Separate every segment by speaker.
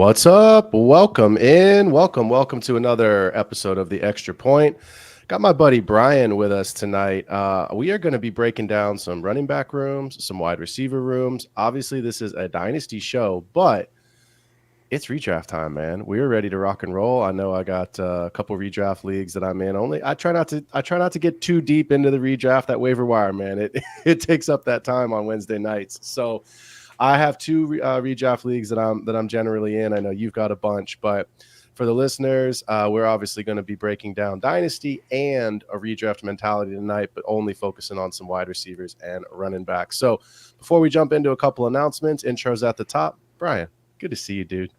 Speaker 1: What's up? Welcome in. Welcome to another episode of The Extra Point. Got my buddy Brian with us tonight. We are going to be breaking down some running back rooms, some wide receiver rooms. Obviously, this is a Dynasty show, but it's redraft time, man. We're ready to rock and roll. I know I got a couple redraft leagues that I'm in. I try not to get too deep into the redraft, that waiver wire, man. It takes up that time on Wednesday nights. So I have two redraft leagues that I'm generally in. I know you've got a bunch, but for the listeners, we're obviously going to be breaking down Dynasty and a redraft mentality tonight, but only focusing on some wide receivers and running backs. So before we jump into a couple announcements, intros at the top. Brian, good to see you, dude.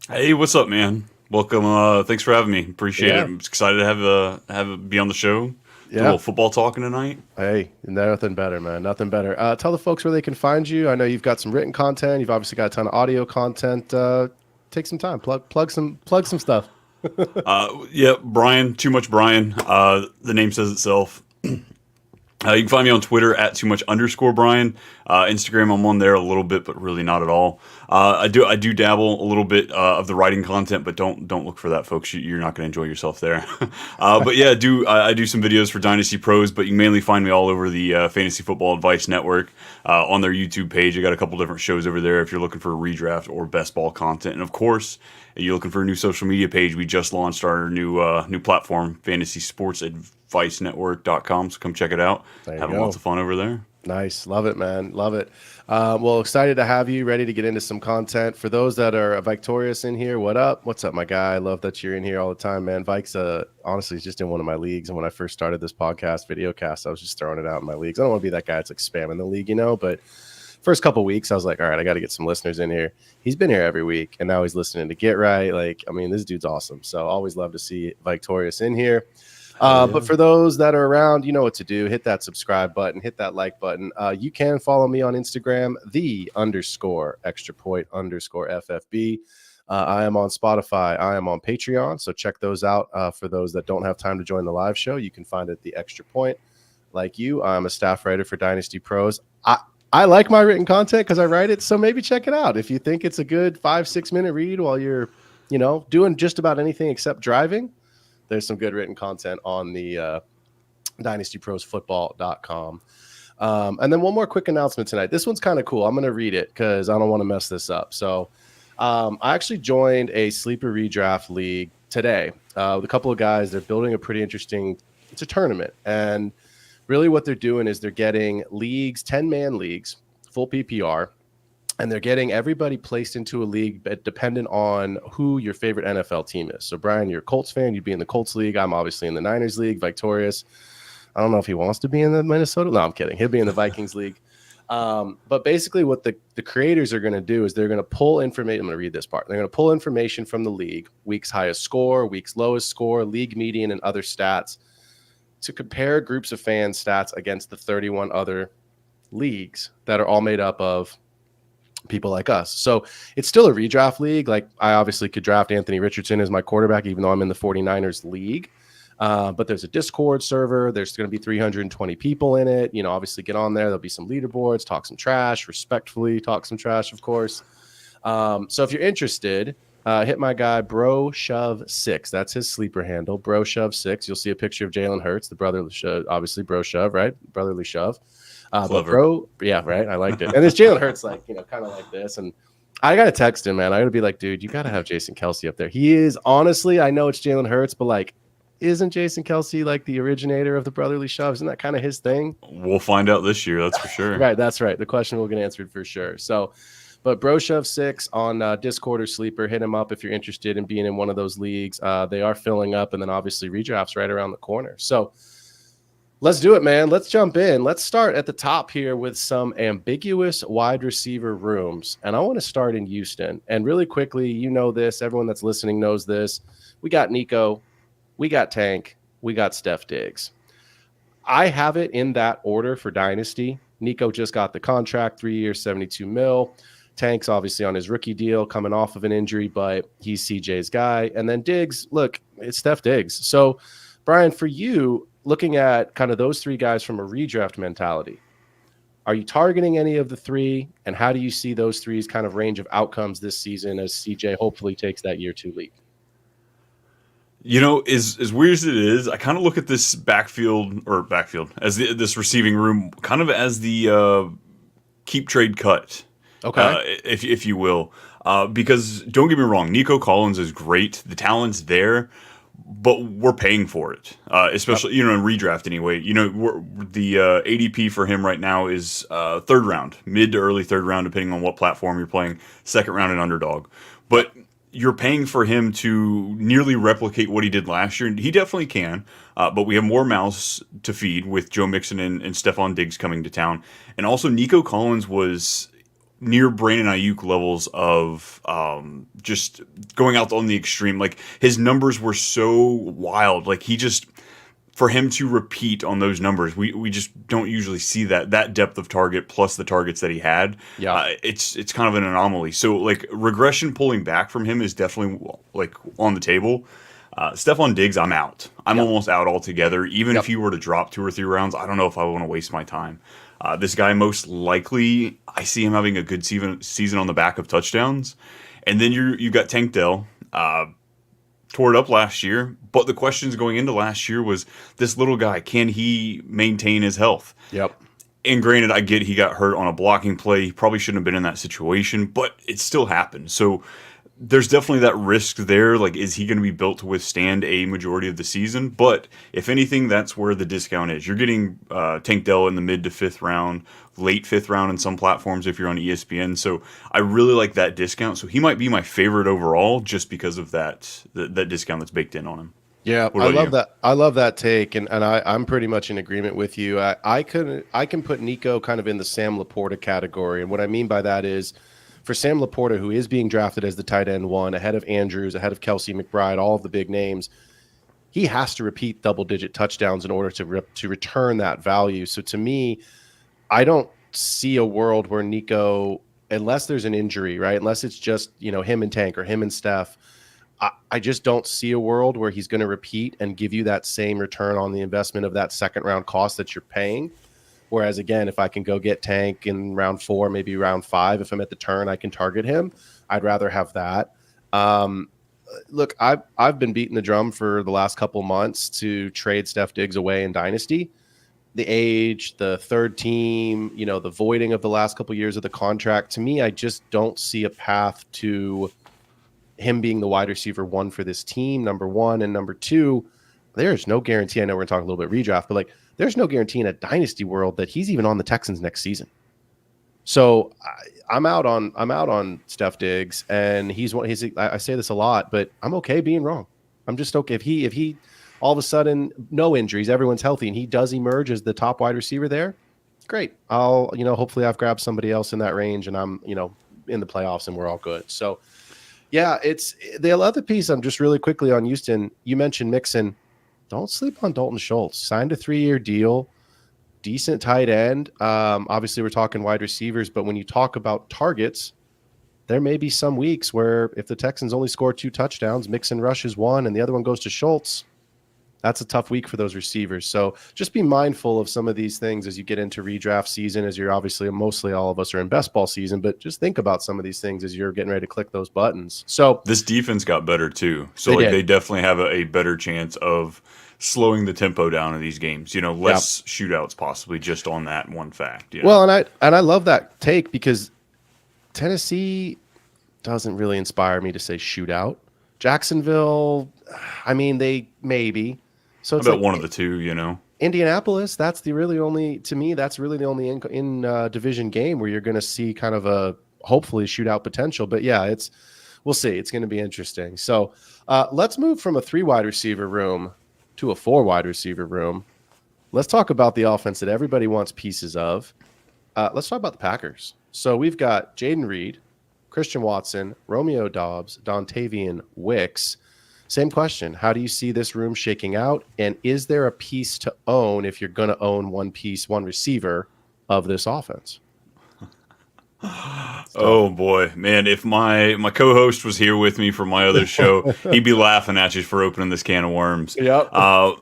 Speaker 2: Hey, what's up, man? Welcome. Thanks for having me. Appreciate it.
Speaker 1: Yeah.
Speaker 2: I'm excited to have be on the show. Do a
Speaker 1: Yeah.
Speaker 2: little football talking tonight.
Speaker 1: Hey, nothing better, man. Nothing better. Tell the folks where they can find you. I know you've got some written content. You've obviously got a ton of audio content. Take some time. Plug some stuff.
Speaker 2: Yeah, Brian. Too much Brian. The name says itself. You can find me on Twitter at @too_much_Brian. Instagram, I'm on there a little bit, but really not at all. I do dabble a little bit of the writing content, but don't look for that, folks. You're not going to enjoy yourself there. But yeah, I do some videos for Dynasty Pros, but you can mainly find me all over the Fantasy Football Advice Network on their YouTube page. I got a couple different shows over there if you're looking for redraft or best ball content, and of course, if you're looking for a new social media page, we just launched our new platform, Fantasy Sports Advice Network.com. So come check it out. Having lots of fun over there.
Speaker 1: Nice. Love it, man. Love it. Well, excited to have you ready to get into some content. For those that are victorious in here, what up? What's up, my guy? I love that you're in here all the time, man. Vike's honestly is just in one of my leagues. And when I first started this podcast, video cast, I was just throwing it out in my leagues. I don't want to be that guy that's like spamming the league, but first couple of weeks, I was like, all right, I got to get some listeners in here. He's been here every week, and now he's listening to Get Right. This dude's awesome. So always love to see Victorious in here. But for those that are around, you know what to do. Hit that subscribe button, hit that like button. You can follow me on Instagram, _extrapoint_FFB. I am on Spotify. I am on Patreon. So check those out. For those that don't have time to join the live show, you can find it at the Extra Point. Like you, I'm a staff writer for Dynasty Pros. I like my written content because I write it. So maybe check it out. If you think it's a good 5-6 minute read while you're, doing just about anything except driving, there's some good written content on the dynastyprosfootball.com. And then one more quick announcement tonight. This one's kind of cool. I'm going to read it because I don't want to mess this up. So I actually joined a sleeper redraft league today with a couple of guys. They're building a pretty interesting, it's a tournament. And really what they're doing is they're getting leagues, 10-man leagues, full PPR, and they're getting everybody placed into a league dependent on who your favorite NFL team is. So, Brian, you're a Colts fan. You'd be in the Colts league. I'm obviously in the Niners league, Victorious. I don't know if he wants to be in the Minnesota. No, I'm kidding. He'll be in the Vikings league. But basically what the creators are going to do is they're going to pull information. I'm going to read this part. They're going to pull information from the league, week's highest score, week's lowest score, league median, and other stats to compare groups of fans' stats against the 31 other leagues that are all made up of people like us. So it's still a redraft league. Like I obviously could draft Anthony Richardson as my quarterback, even though I'm in the 49ers league. But there's a Discord server. There's going to be 320 people in it. Obviously get on there. There'll be some leaderboards, talk some trash, respectfully talk some trash, of course. So if you're interested, hit my guy BroShove6. That's his sleeper handle, BroShove6. You'll see a picture of Jalen Hurts, the brotherly shove, obviously BroShove, right? Brotherly shove. But yeah, right. I liked it. And it's Jalen Hurts, kind of like this. And I got to text him, man. I got to be like, dude, you got to have Jason Kelce up there. He is, honestly, I know it's Jalen Hurts, but isn't Jason Kelce like the originator of the brotherly shove? Isn't that kind of his thing?
Speaker 2: We'll find out this year. That's for sure.
Speaker 1: Right. That's right. The question will get answered for sure. So, but BroShove6 on Discord or Sleeper, hit him up if you're interested in being in one of those leagues. They are filling up, and then obviously redraft's right around the corner. So let's do it, man. Let's jump in. Let's start at the top here with some ambiguous wide receiver rooms. And I want to start in Houston. And really quickly, you know this. Everyone that's listening knows this. We got Nico. We got Tank. We got Steph Diggs. I have it in that order for Dynasty. Nico just got the contract, 3 years, 72 mil. Tank's obviously on his rookie deal coming off of an injury, but he's CJ's guy. And then Diggs, look, it's Steph Diggs. So, Brian, for you, looking at kind of those three guys from a redraft mentality, Are you targeting any of the three? And how do you see those three's kind of range of outcomes this season as CJ hopefully takes that year 2 leap?
Speaker 2: As weird as it is, I kind of look at this backfield as this receiving room kind of as the keep trade cut,
Speaker 1: Okay.
Speaker 2: if you will. Because don't get me wrong, Nico Collins is great. The talent's there, but we're paying for it. Especially in redraft anyway. The ADP for him right now is third round, mid to early third round, depending on what platform you're playing. Second round and underdog, but you're paying for him to nearly replicate what he did last year. And he definitely can, but we have more mouths to feed with Joe Mixon and Stephon Diggs coming to town. And also, Nico Collins was near Brandon Ayuk levels of just going out on the extreme. Like, his numbers were so wild. Like, for him to repeat on those numbers, we just don't usually see that depth of target plus the targets that he had.
Speaker 1: Yeah.
Speaker 2: It's kind of an anomaly. So like regression pulling back from him is definitely like on the table. Stephon Diggs, I'm out. I'm almost out altogether. Even if he were to drop 2 or 3 rounds, I don't know if I want to waste my time. This guy, most likely, I see him having a good season on the back of touchdowns. And then you got Tank Dell. Tore it up last year, but the questions going into last year was this little guy, can he maintain his health?
Speaker 1: Yep.
Speaker 2: And granted, I get he got hurt on a blocking play. He probably shouldn't have been in that situation, but it still happened. So there's definitely that risk there. Like, is he going to be built to withstand a majority of the season? But if anything, that's where the discount is. You're getting Tank Dell in the mid to 5th round, late 5th round in some platforms if you're on ESPN. So I really like that discount. So he might be my favorite overall just because of that discount that's baked in on him.
Speaker 1: Yeah, I love that. I love that take, and I'm pretty much in agreement with you. I can put Nico kind of in the Sam Laporta category, and what I mean by that is, for Sam Laporta, who is being drafted as the tight end 1, ahead of Andrews, ahead of Kelsey McBride, all of the big names, he has to repeat double-digit touchdowns in order to return that value. So to me, I don't see a world where Nico, unless there's an injury, right? Unless it's just him and Tank or him and Steph, I just don't see a world where he's going to repeat and give you that same return on the investment of that second-round cost that you're paying. Whereas, again, if I can go get Tank in round 4, maybe round 5, if I'm at the turn, I can target him. I'd rather have that. Look, I've been beating the drum for the last couple months to trade Steph Diggs away in Dynasty. The age, the third team, the voiding of the last couple years of the contract. To me, I just don't see a path to him being the wide receiver 1 for this team, number 1. And number 2, there's no guarantee. I know we're going to talk a little bit redraft, but there's no guarantee in a dynasty world that he's even on the Texans next season. So I'm out on Steph Diggs, and I say this a lot, but I'm okay being wrong. I'm just okay if he all of a sudden, no injuries, everyone's healthy, and he does emerge as the top wide receiver there. Great. Hopefully I've grabbed somebody else in that range, and I'm in the playoffs, and we're all good. So yeah, it's the other piece. I'm just really quickly on Houston. You mentioned Mixon. Don't sleep on Dalton Schultz. Signed a 3-year deal, decent tight end. Obviously, we're talking wide receivers, but when you talk about targets, there may be some weeks where if the Texans only score 2 touchdowns, Mixon rushes 1, and the other one goes to Schultz. That's a tough week for those receivers. So just be mindful of some of these things as you get into redraft season, as you're obviously, mostly all of us are in best ball season, but just think about some of these things as you're getting ready to click those buttons. So
Speaker 2: this defense got better too. So they definitely have a better chance of slowing the tempo down of these games, less shootouts possibly just on that one fact.
Speaker 1: Well, and I love that take because Tennessee doesn't really inspire me to say shootout. Jacksonville, I mean, they maybe. So it's
Speaker 2: about one of the two,
Speaker 1: Indianapolis, that's really the only in division game where you're going to see kind of a hopefully shootout potential. But yeah, we'll see. It's going to be interesting. So let's move from a 3 wide receiver room to a 4 wide receiver room. Let's talk about the offense that everybody wants pieces of. Let's talk about the Packers. So we've got Jaden Reed, Christian Watson, Romeo Doubs, Dontavian Wicks. Same question. How do you see this room shaking out? And is there a piece to own if you're going to own one piece, one receiver of this offense? It's tough.
Speaker 2: Oh boy, man! If my co-host was here with me for my other show, he'd be laughing at you for opening this can of worms.
Speaker 1: Yep.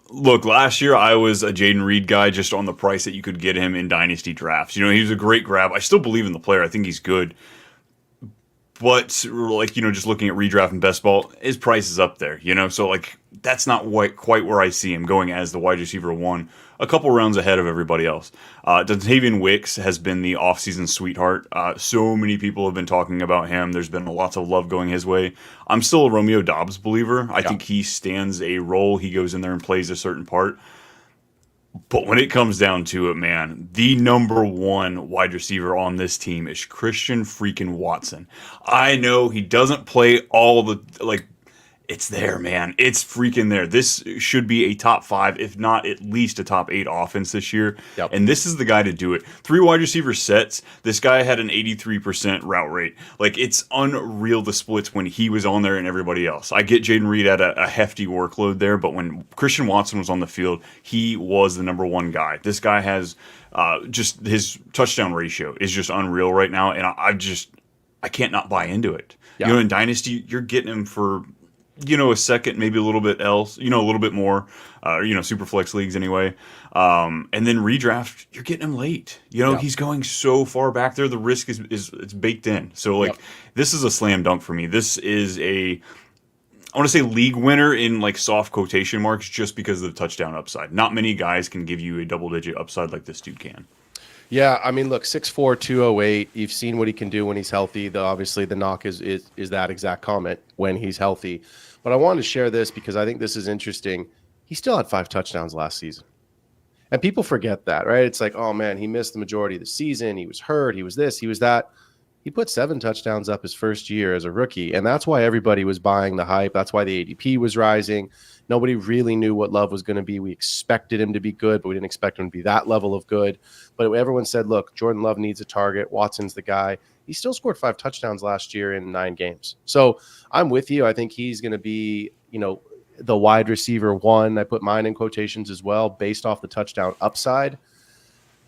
Speaker 2: Look, last year I was a Jaden Reed guy just on the price that you could get him in dynasty drafts. You know, he was a great grab. I still believe in the player. I think he's good. But like, just looking at redraft and best ball, his price is up there. So like that's not quite where I see him going as the wide receiver one, a couple rounds ahead of everybody else. Dontavian Wicks has been the offseason sweetheart. So many people have been talking about him. There's been lots of love going his way. I'm still a Romeo Dobbs believer. I think he stands a role. He goes in there and plays a certain part. But when it comes down to it, man, the number one wide receiver on this team is Christian freaking Watson. I know he doesn't play all the, like, it's there, man. It's freaking there. This should be a top 5, if not at least a top 8 offense this year.
Speaker 1: Yep.
Speaker 2: And this is the guy to do it. 3 wide receiver sets. This guy had an 83% route rate. Like, it's unreal the splits when he was on there and everybody else. I get Jaden Reed at a hefty workload there, but when Christian Watson was on the field, he was the number one guy. This guy has just his touchdown ratio is just unreal right now, and I can't not buy into it.
Speaker 1: Yeah.
Speaker 2: In Dynasty, you're getting him for a second, maybe a little bit else, a little bit more, super flex leagues anyway. And then redraft, you're getting him late. He's going so far back there. The risk is it's baked in. So like, this is a slam dunk for me. This is I want to say league winner in like soft quotation marks, just because of the touchdown upside. Not many guys can give you a double digit upside like this dude can.
Speaker 1: Yeah, I mean, look, 6'4", 208. You've seen what he can do when he's healthy. Obviously, the knock is that exact comment, when he's healthy. But I wanted to share this because I think this is interesting. He still had 5 touchdowns last season. And people forget that, right? It's like, oh, man, he missed the majority of the season. He was hurt. He was this. He was that. He put 7 touchdowns up his first year as a rookie. And that's why everybody was buying the hype. That's why the ADP was rising. Nobody really knew what Love was going to be. We expected him to be good, but we didn't expect him to be that level of good. But everyone said, look, Jordan Love needs a target. Watson's the guy. He still scored 5 touchdowns last year in 9 games. So I'm with you. I think he's going to be, the wide receiver one. I put mine in quotations as well, based off the touchdown upside.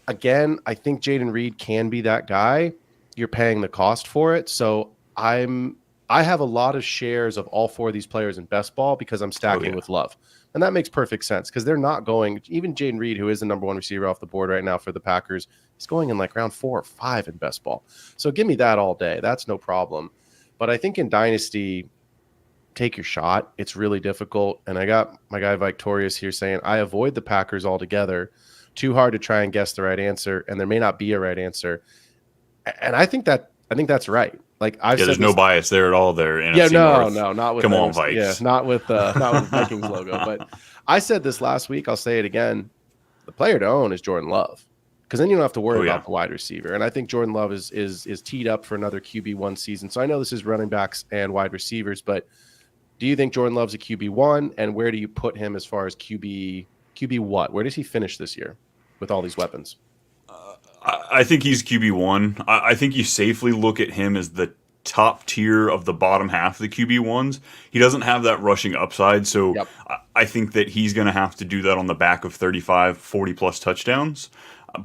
Speaker 1: Again, I think Jaden Reed can be that guy. You're paying the cost for it. So I have a lot of shares of all 4 of these players in best ball because I'm stacking with Love. And that makes perfect sense because they're not going, even Jaden Reed, who is the number 1 receiver off the board right now for the Packers, he's going in like round 4 or 5 in best ball. So give me that all day. That's no problem. But I think in Dynasty, take your shot. It's really difficult. And I got my guy Victorious here saying, I avoid the Packers altogether. Too hard to try and guess the right answer. And there may not be a right answer. And I think that's right. Like
Speaker 2: there's no bias there at all there.
Speaker 1: NFC no, not with
Speaker 2: Come on, Vikes.
Speaker 1: Yeah, not with Vikings logo. But I said this last week. I'll say it again. The player to own is Jordan Love, because then you don't have to worry about the wide receiver. And I think Jordan Love is teed up for another QB1 season. So I know this is running backs and wide receivers, but do you think Jordan Love's a QB1? And where do you put him as far as QB what? Where does he finish this year with all these weapons?
Speaker 2: I think he's QB1. I think you safely look at him as the top tier of the bottom half of the QB1s. He doesn't have that rushing upside, so I think that he's going to have to do that on the back of 35, 40-plus touchdowns.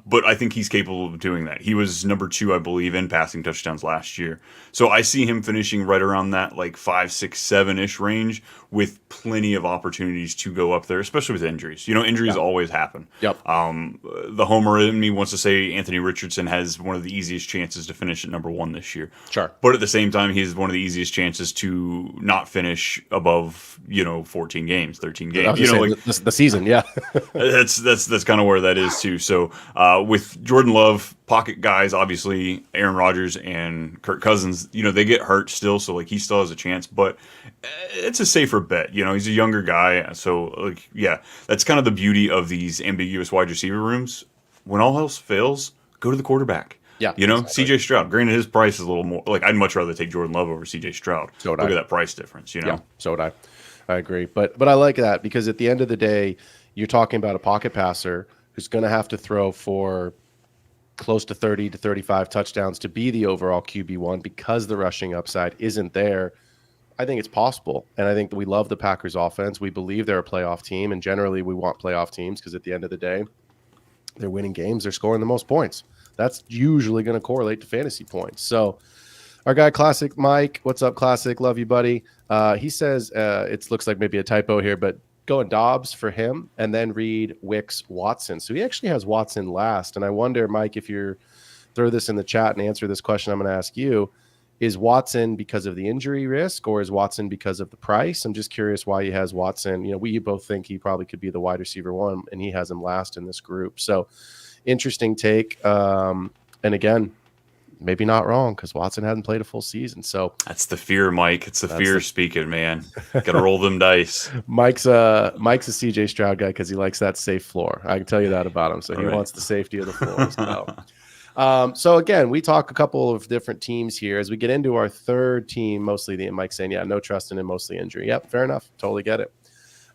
Speaker 2: But I think he's capable of doing that. He was number 2, I believe, in passing touchdowns last year. So I see him finishing right around that like 5, 6, 7-ish range with plenty of opportunities to go up there, especially with injuries. Injuries always happen.
Speaker 1: Yep.
Speaker 2: The homer in me wants to say Anthony Richardson has one of the easiest chances to finish at number 1 this year.
Speaker 1: Sure.
Speaker 2: But at the same time, he has one of the easiest chances to not finish above, 14 games, 13 games.
Speaker 1: The season, yeah.
Speaker 2: that's kind of where that is too. So with Jordan Love, pocket guys, obviously Aaron Rodgers and Kirk Cousins, they get hurt still, so like he still has a chance, but it's a safer bet. He's a younger guy, so that's kind of the beauty of these ambiguous wide receiver rooms. When all else fails, go to the quarterback.
Speaker 1: Yeah,
Speaker 2: exactly. CJ Stroud. Granted, his price is a little more. Like I'd much rather take Jordan Love over CJ Stroud. Look at that price difference.
Speaker 1: Yeah, so would I. I agree, but I like that because at the end of the day, you're talking about a pocket passer who's going to have to throw for close to 30 to 35 touchdowns to be the overall QB1 because the rushing upside isn't there. I think it's possible. And I think that we love the Packers offense. We believe they're a playoff team. And generally we want playoff teams because at the end of the day, they're winning games. They're scoring the most points. That's usually going to correlate to fantasy points. So our guy Classic Mike, what's up, Classic? Love you, buddy. He says it looks like maybe a typo here, but going Dobbs for him and then read Wicks Watson. So he actually has Watson last. And I wonder, Mike, if you're throw this in the chat and answer this question I'm going to ask you. Is Watson because of the injury risk or is Watson because of the price? I'm just curious why he has Watson. You know, we both think he probably could be the wide receiver one, and he has him last in this group. So interesting take. And again, maybe not wrong because Watson hadn't played a full season. So
Speaker 2: that's the fear, Mike. It's the fear speaking, man. Got to roll them dice.
Speaker 1: Mike's a CJ Stroud guy because he likes that safe floor. I can tell you that about him. So he wants the safety of the floor as well. So again, we talk a couple of different teams here as we get into our third team, mostly the Mike saying, yeah, no trust in him, mostly injury. Yep. Fair enough. Totally get it.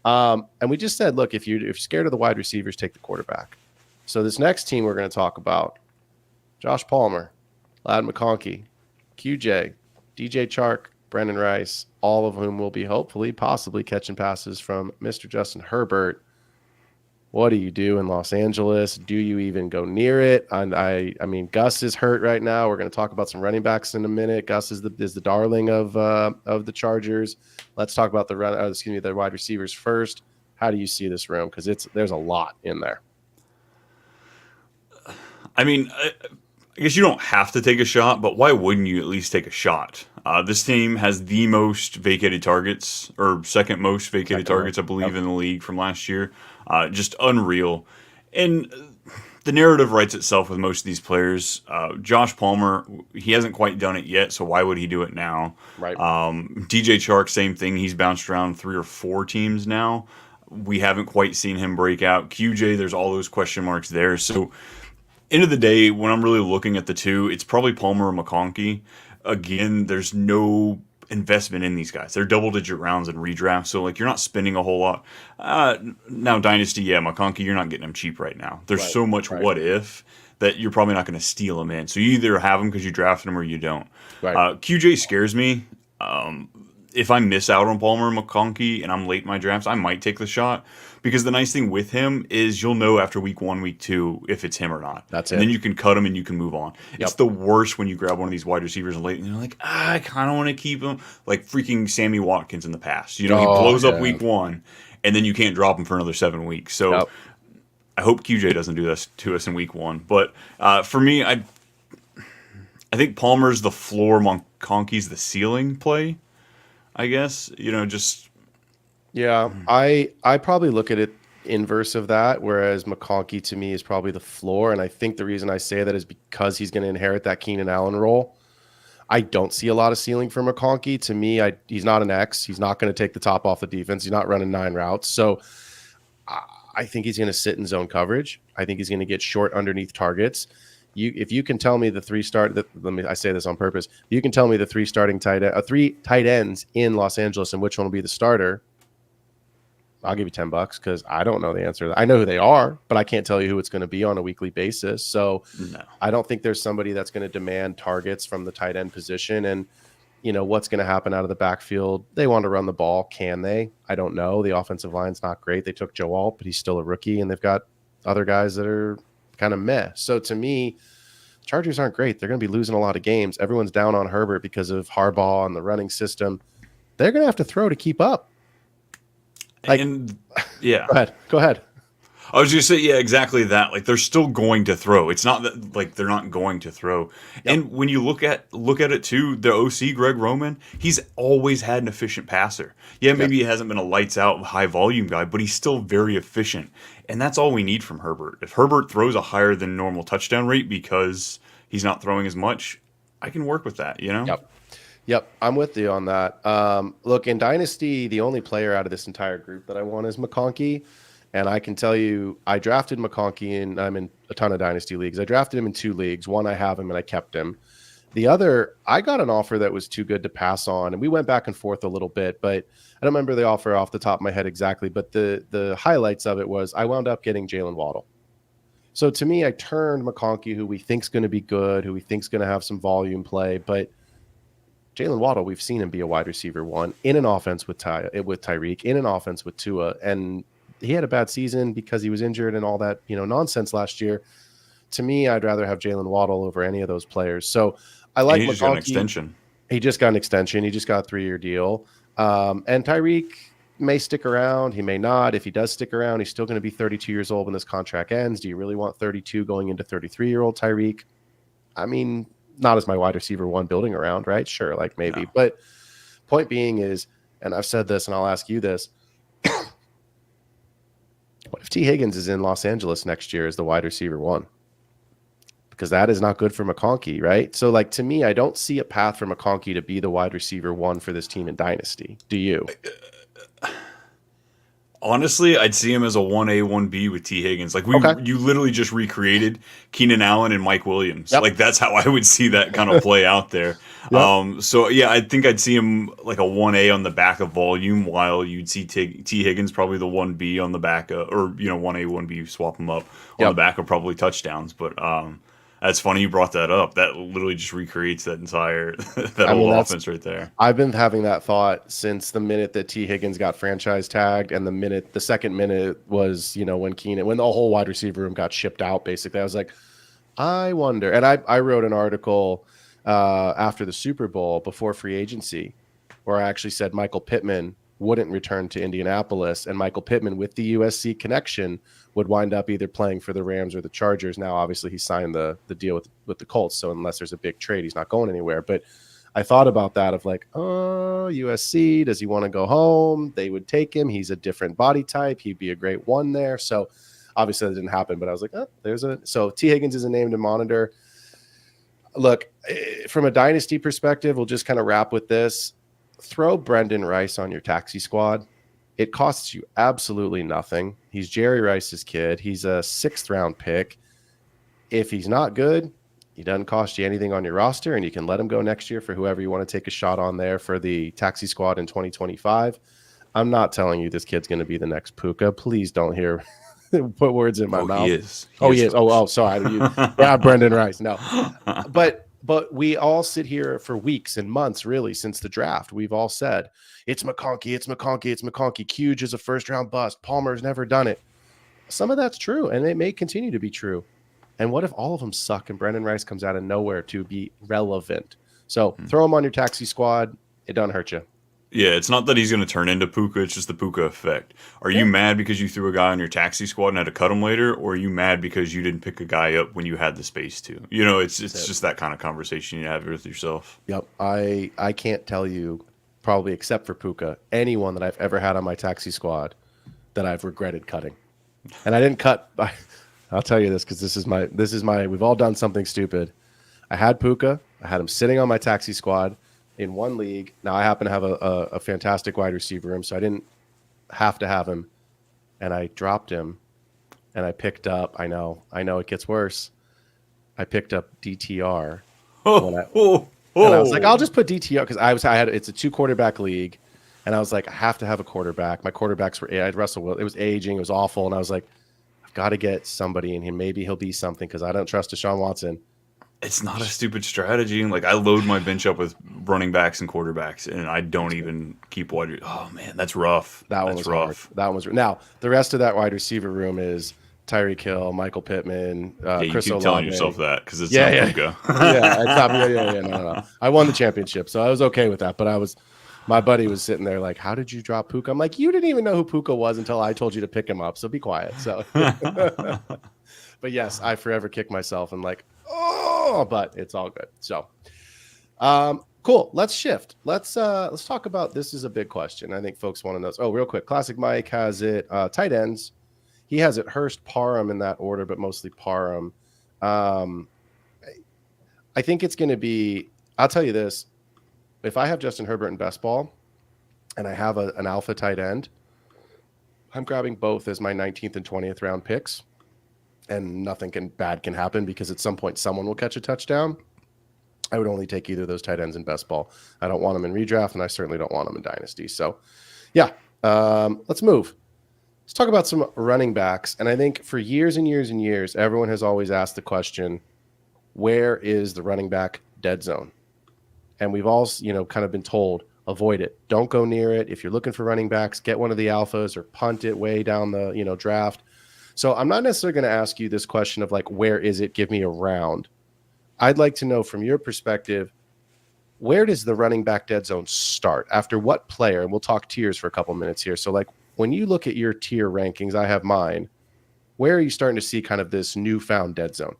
Speaker 1: And we just said, look, if you're scared of the wide receivers, take the quarterback. So this next team we're going to talk about, Josh Palmer, Ladd McConkey, QJ, DJ Chark, Brendan Rice, all of whom will be hopefully possibly catching passes from Mr. Justin Herbert. What do you do in Los Angeles? Do you even go near it? And I mean, Gus is hurt right now. We're going to talk about some running backs in a minute. Gus is the darling of the Chargers. Let's talk about the wide receivers first. How do you see this room? Because there's a lot in there.
Speaker 2: I mean, I guess you don't have to take a shot, but why wouldn't you at least take a shot? This team has the most vacated targets, or second most vacated targets, I believe, in the league from last year. Just unreal. And the narrative writes itself with most of these players. Josh Palmer, he hasn't quite done it yet, so why would he do it now?
Speaker 1: Right.
Speaker 2: DJ Chark, same thing. He's bounced around 3 or 4 teams now. We haven't quite seen him break out. QJ, there's all those question marks there. So end of the day, when I'm really looking at the two, it's probably Palmer or McConkey. Again, there's no investment in these guys. They're double-digit rounds in redraft, so like you're not spending a whole lot. Now, Dynasty, yeah, McConkey, you're not getting him cheap right now. There's so much what if that you're probably not going to steal him in. So you either have him because you drafted him or you don't.
Speaker 1: Right.
Speaker 2: QJ scares me. If I miss out on Palmer and McConkey and I'm late in my drafts, I might take the shot. Because the nice thing with him is you'll know after week 1, week 2 if it's him or not.
Speaker 1: That's it.
Speaker 2: And then you can cut him and you can move on. Yep. It's the worst when you grab one of these wide receivers late and you're like, I kind of want to keep him. Like freaking Sammy Watkins in the past. You know, he blows up week 1 and then you can't drop him for another 7 weeks. So I hope QJ doesn't do this to us in week 1. But for me, I think Palmer's the floor, McConkey's the ceiling play, I guess. You know, just...
Speaker 1: Yeah, I probably look at it inverse of that, whereas McConkey to me is probably the floor. And I think the reason I say that is because he's going to inherit that Keenan Allen role. I don't see a lot of ceiling for McConkey. To me, he's not an X. He's not going to take the top off the defense. He's not running 9 routes. So I think he's going to sit in zone coverage. I think he's going to get short underneath targets. If you can tell me I say this on purpose. You can tell me the 3 tight ends in Los Angeles and which one will be the starter. I'll give you $10 because I don't know the answer. I know who they are, but I can't tell you who it's going to be on a weekly basis. So I don't think there's somebody that's going to demand targets from the tight end position. And, you know, what's going to happen out of the backfield? They want to run the ball. Can they? I don't know. The offensive line's not great. They took Joe Alt, but he's still a rookie, and they've got other guys that are kind of meh. So to me, Chargers aren't great. They're going to be losing a lot of games. Everyone's down on Herbert because of Harbaugh and the running system. They're going to have to throw to keep up.
Speaker 2: Yeah.
Speaker 1: Go ahead.
Speaker 2: I was just saying, yeah, exactly that. Like they're still going to throw. It's not that like they're not going to throw. Yep. And when you look at it too, the OC Greg Roman, he's always had an efficient passer. Yeah, maybe he hasn't been a lights out high volume guy, but he's still very efficient. And that's all we need from Herbert. If Herbert throws a higher than normal touchdown rate because he's not throwing as much, I can work with that, you know?
Speaker 1: Yep, I'm with you on that. Look, in Dynasty, the only player out of this entire group that I want is McConkey. And I can tell you, I drafted McConkey, and I'm in a ton of Dynasty leagues. I drafted him in 2 leagues. One, I have him, and I kept him. The other, I got an offer that was too good to pass on, and we went back and forth a little bit, but I don't remember the offer off the top of my head exactly, but the highlights of it was I wound up getting Jalen Waddle. So to me, I turned McConkey, who we think's going to be good, who we think's going to have some volume play, but Jalen Waddle, we've seen him be a wide receiver 1 in an offense with Tyreek, in an offense with Tua, and he had a bad season because he was injured and all that, nonsense last year. to me, I'd rather have Jalen Waddle over any of those players. So I
Speaker 2: And
Speaker 1: like
Speaker 2: he just got an
Speaker 1: McConkey.
Speaker 2: extension.
Speaker 1: He just got an extension. He just got a 3-year deal. And Tyreek may stick around. He may not. If he does stick around, he's still going to be 32 years old when this contract ends. Do you really want 32 going into 33-year-old Tyreek? I mean, not as my wide receiver one building around, right? Sure, like maybe.
Speaker 2: No.
Speaker 1: But point being is, and I've said this and I'll ask you this, what if T. Higgins is in Los Angeles next year as the wide receiver one? Because that is not good for McConkey, right? So, like, to me, I don't see a path for McConkey to be the wide receiver one for this team in Dynasty. Do you?
Speaker 2: Honestly, I'd see him as a 1A, 1B with T. Higgins. Like,
Speaker 1: Okay.
Speaker 2: you literally just recreated Keenan Allen and Mike Williams.
Speaker 1: Yep.
Speaker 2: Like, that's how I would see that kind of play out there.
Speaker 1: Yep.
Speaker 2: So, yeah, I think I'd see him like a 1A on the back of volume, while you'd see T. Higgins probably the 1B on the back of, or, 1A, 1B, swap them up on the back of probably touchdowns. But that's funny you brought that up. That literally just recreates that entire whole offense right there.
Speaker 1: I've been having that thought since the minute that T. Higgins got franchise tagged, and the second minute was, when the whole wide receiver room got shipped out, basically. I was like, I wonder. And I wrote an article after the Super Bowl before free agency where I actually said Michael Pittman wouldn't return to Indianapolis, and Michael Pittman with the USC connection would wind up either playing for the Rams or the Chargers. Now, obviously, he signed the deal with the Colts, so unless there's a big trade, he's not going anywhere. But I thought about that of like, oh, USC, does he want to go home? They would take him. He's a different body type. He'd be a great one there. So obviously that didn't happen, but I was like, oh, so T. Higgins is a name to monitor. Look, from a dynasty perspective, we'll just kind of wrap with this. Throw Brendan Rice on your taxi squad. It costs you absolutely nothing. He's Jerry Rice's kid. He's a 6th-round pick. If he's not good, he doesn't cost you anything on your roster, and you can let him go next year for whoever you want to take a shot on there for the taxi squad in 2025. I'm not telling you this kid's going to be the next Puka. Please don't put words in my mouth.
Speaker 2: He is.
Speaker 1: He is. Oh, sorry. Yeah, Brendan Rice. No. But we all sit here for weeks and months, really, since the draft. We've all said, it's McConkey, it's McConkey, it's McConkey. Huge is a first-round bust. Palmer's never done it. Some of that's true, and it may continue to be true. And what if all of them suck and Brendan Rice comes out of nowhere to be relevant? So throw him on your taxi squad. It doesn't hurt you.
Speaker 2: Yeah, it's not that he's going to turn into Puka. It's just the Puka effect. Are you mad because you threw a guy on your taxi squad and had to cut him later? Or are you mad because you didn't pick a guy up when you had the space to? It's just that kind of conversation you have with yourself.
Speaker 1: Yep. I can't tell you, probably except for Puka, anyone that I've ever had on my taxi squad that I've regretted cutting. And I didn't cut. I'll tell you this because this is my. We've all done something stupid. I had Puka. I had him sitting on my taxi squad in one league. Now I happen to have a fantastic wide receiver room, so I didn't have to have him. And I dropped him, and I picked up. I know it gets worse. I picked up DTR. And I was like, I'll just put DTR because it's a 2-quarterback league, and I was like, I have to have a quarterback. My quarterbacks were I had Russell Wilson. It was aging. It was awful, and I was like, I've got to get somebody in here. Maybe he'll be something because I don't trust Deshaun Watson.
Speaker 2: It's not a stupid strategy. Like, I load my bench up with running backs and quarterbacks, and I don't even keep wide. Oh man, that's rough.
Speaker 1: That one was rough. That one was now the rest of that wide receiver room is Tyreek Hill, Michael Pittman,
Speaker 2: you
Speaker 1: Chris
Speaker 2: keep
Speaker 1: Olave.
Speaker 2: telling yourself that because it's not Puka.
Speaker 1: No. I won the championship, so I was okay with that. But my buddy was sitting there like, "How did you drop Puka?" I'm like, "You didn't even know who Puka was until I told you to pick him up. So be quiet." So, but yes, I forever kick myself and like, but it's all good. So, cool. Let's shift. Let's talk about, this is a big question. I think folks want to know. Oh, real quick. Classic Mike has it. Tight ends. He has it Hurst, Parham in that order, but mostly Parham. I think it's going to be, I'll tell you this. If I have Justin Herbert in best ball and I have an alpha tight end, I'm grabbing both as my 19th and 20th round picks. And nothing bad can happen because at some point someone will catch a touchdown. I would only take either of those tight ends in best ball. I don't want them in redraft, and I certainly don't want them in dynasty. So, yeah, let's move. Let's talk about some running backs. And I think for years and years and years, everyone has always asked the question, where is the running back dead zone? And we've all, kind of been told, avoid it. Don't go near it. If you're looking for running backs, get one of the alphas or punt it way down the, draft. So I'm not necessarily going to ask you this question of like, where is it? Give me a round. I'd like to know from your perspective, where does the running back dead zone start? After what player? And we'll talk tiers for a couple minutes here. So like when you look at your tier rankings, I have mine. Where are you starting to see kind of this newfound dead zone?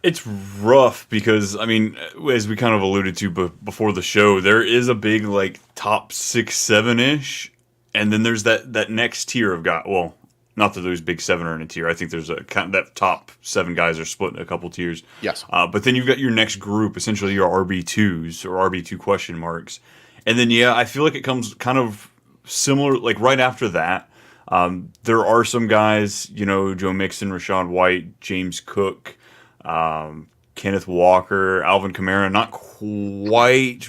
Speaker 2: It's rough because I mean, as we kind of alluded to before the show, there is a big like top 6, 7-ish, and then there's that next tier of guys. Well, not that those big 7 are in a tier. I think there's a that top 7 guys are split in a couple tiers.
Speaker 1: Yes.
Speaker 2: But then you've got your next group, essentially your RB2s or RB2 question marks, and then yeah, I feel like it comes kind of similar. Like right after that, there are some guys, Joe Mixon, Rashad White, James Cook, Kenneth Walker, Alvin Kamara, not quite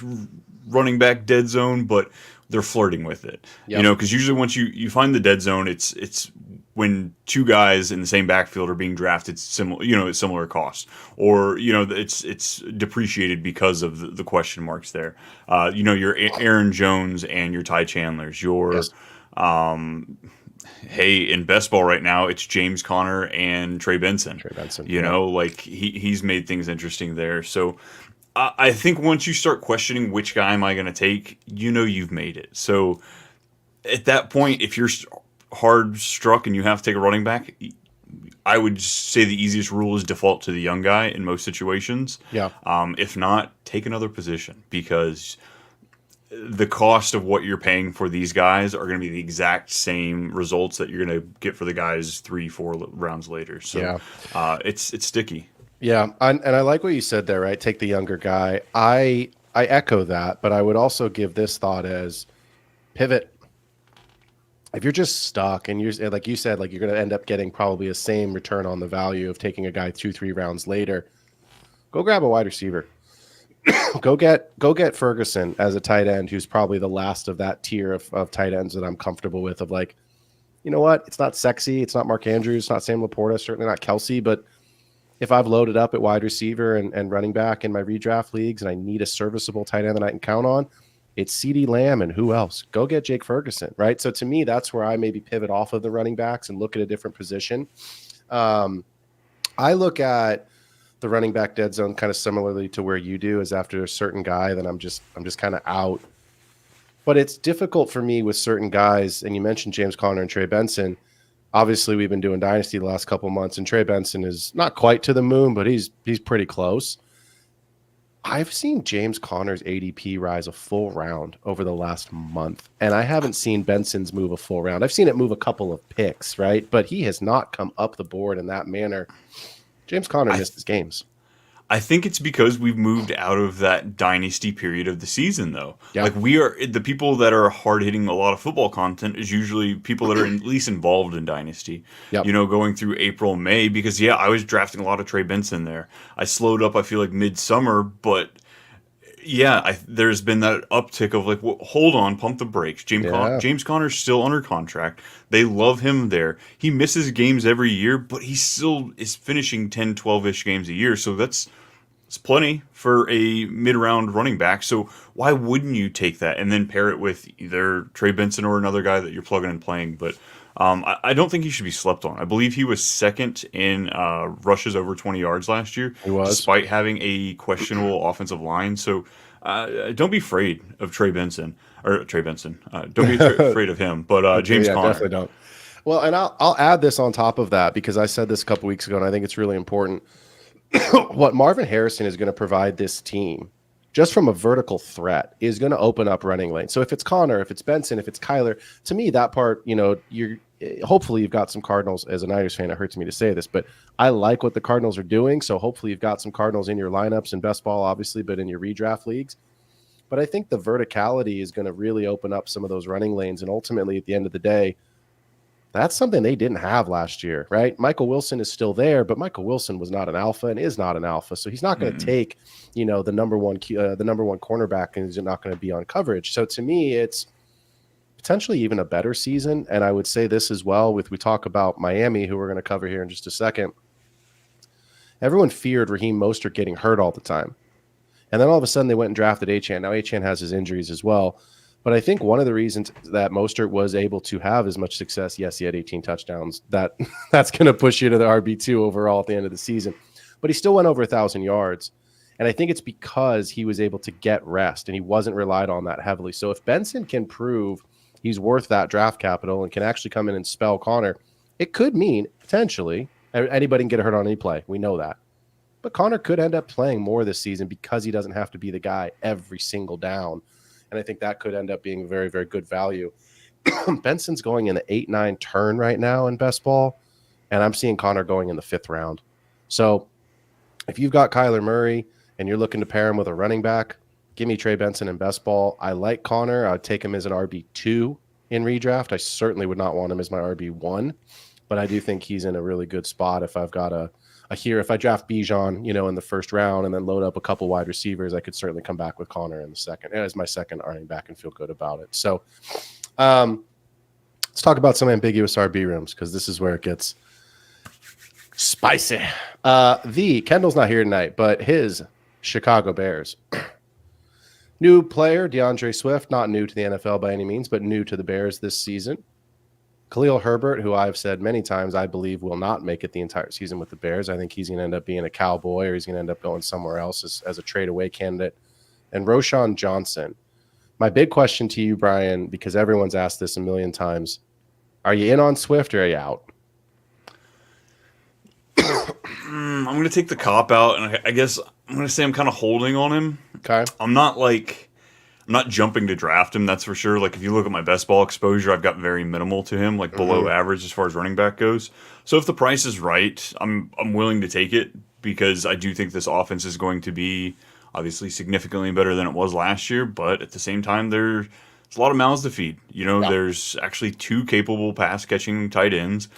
Speaker 2: running back dead zone, but they're flirting with it.
Speaker 1: Yep.
Speaker 2: Because usually once you find the dead zone, it's when 2 guys in the same backfield are being drafted similar, at similar cost, or it's depreciated because of the question marks there. Your Aaron Jones and your Ty Chandlers, your
Speaker 1: Yes.
Speaker 2: Hey, in best ball right now, it's James Conner and Trey Benson. Like he's made things interesting there. So I think once you start questioning which guy am I going to take, you've made it. So at that point, if you're hard struck and you have to take a running back, I would say the easiest rule is default to the young guy in most situations.
Speaker 1: Yeah.
Speaker 2: If not, take another position, because the cost of what you're paying for these guys are going to be the exact same results that you're going to get for the guys 3, 4 rounds later. So yeah. It's sticky.
Speaker 1: Yeah, and I like what you said there, right? Take the younger guy. I echo that, but I would also give this thought as pivot. If you're just stuck and you're like you said, like you're going to end up getting probably the same return on the value of taking a guy 2, 3 rounds later, go grab a wide receiver. Go get Ferguson as a tight end, who's probably the last of that tier of tight ends that I'm comfortable with. Of like, you know what? It's not sexy. It's not Mark Andrews. It's not Sam Laporta. Certainly not Kelsey. But if I've loaded up at wide receiver and running back in my redraft leagues and I need a serviceable tight end that I can count on, it's CeeDee Lamb and who else? Go get Jake Ferguson, right? So to me, that's where I maybe pivot off of the running backs and look at a different position. I look at the running back dead zone kind of similarly to where you do, is after a certain guy, then I'm just kind of out. But it's difficult for me with certain guys, and you mentioned James Conner and Trey Benson. Obviously, we've been doing Dynasty the last couple of months, and Trey Benson is not quite to the moon, but he's pretty close. I've seen James Conner's ADP rise a full round over the last month, and I haven't seen Benson's move a full round. I've seen it move a couple of picks, right? But he has not come up the board in that manner. James Conner missed his games.
Speaker 2: I think it's because we've moved out of that dynasty period of the season, though.
Speaker 1: Yeah.
Speaker 2: Like the people that are hard hitting a lot of football content is usually people that are at least involved in dynasty.
Speaker 1: Yep.
Speaker 2: Going through April, May, because I was drafting a lot of Trey Benson there. I slowed up, I feel like midsummer, but there's been that uptick of like, well, hold on, pump the brakes. James Conner's still under contract. They love him there. He misses games every year, but he still is finishing 10, 12-ish games a year. So it's plenty for a mid-round running back. So why wouldn't you take that and then pair it with either Trey Benson or another guy that you're plugging and playing? But I don't think he should be slept on. I believe he was second in rushes over 20 yards last year, despite having a questionable offensive line. So don't be afraid of Trey Benson. Don't be afraid of him. But James Conner.
Speaker 1: Definitely don't. Well, and I'll add this on top of that, because I said this a couple weeks ago, and I think it's really important. What Marvin Harrison is going to provide this team, just from a vertical threat, is going to open up running lanes. So if it's Connor, if it's Benson, if it's Kyler, to me, that part, hopefully you've got some Cardinals. As a Niners fan, it hurts me to say this, but I like what the Cardinals are doing. So hopefully you've got some Cardinals in your lineups and best ball, obviously, but in your redraft leagues. But I think the verticality is going to really open up some of those running lanes. And ultimately, at the end of the day, that's something they didn't have last year, right? Michael Wilson is still there, but Michael Wilson was not an alpha and is not an alpha. So he's not going to take, the number one cornerback, and he's not going to be on coverage. So to me, it's potentially even a better season. And I would say this as well, we talk about Miami, who we're going to cover here in just a second. Everyone feared Raheem Mostert getting hurt all the time. And then all of a sudden they went and drafted Achane. Now Achane has his injuries as well. But I think one of the reasons that Mostert was able to have as much success, yes, he had 18 touchdowns. That's going to push you to the RB2 overall at the end of the season. But he still went over 1,000 yards. And I think it's because he was able to get rest and he wasn't relied on that heavily. So if Benson can prove he's worth that draft capital and can actually come in and spell Connor, it could mean potentially anybody can get hurt on any play. We know that. But Connor could end up playing more this season because he doesn't have to be the guy every single down. And I think that could end up being very, very good value. Benson's going in the 8-9 turn right now in best ball, and I'm seeing Connor going in the 5th round. So if you've got Kyler Murray and you're looking to pair him with a running back, give me Trey Benson in best ball. I like Connor. I'd take him as an RB2 in redraft. I certainly would not want him as my RB1, but I do think he's in a really good spot if I've got if I draft Bijan, in the first round and then load up a couple wide receivers, I could certainly come back with Connor in the second as my second running back and feel good about it. So let's talk about some ambiguous RB rooms because this is where it gets spicy. Kendall's not here tonight, but his Chicago Bears. New player, DeAndre Swift, not new to the NFL by any means, but new to the Bears this season. Khalil Herbert, who I've said many times I believe will not make it the entire season with the Bears. I think he's going to end up being a Cowboy or he's going to end up going somewhere else as a trade-away candidate. And Roschon Johnson. My big question to you, Brian, because everyone's asked this a million times, are you in on Swift or are you out?
Speaker 2: I'm going to take the cop out, and I guess I'm going to say I'm kind of holding on him.
Speaker 1: Okay.
Speaker 2: I'm not jumping to draft him, that's for sure. Like, if you look at my best ball exposure, I've got very minimal to him, like below average as far as running back goes. So if the price is right, I'm willing to take it because I do think this offense is going to be obviously significantly better than it was last year. But at the same time, there's a lot of mouths to feed. There's actually 2 capable pass-catching tight ends,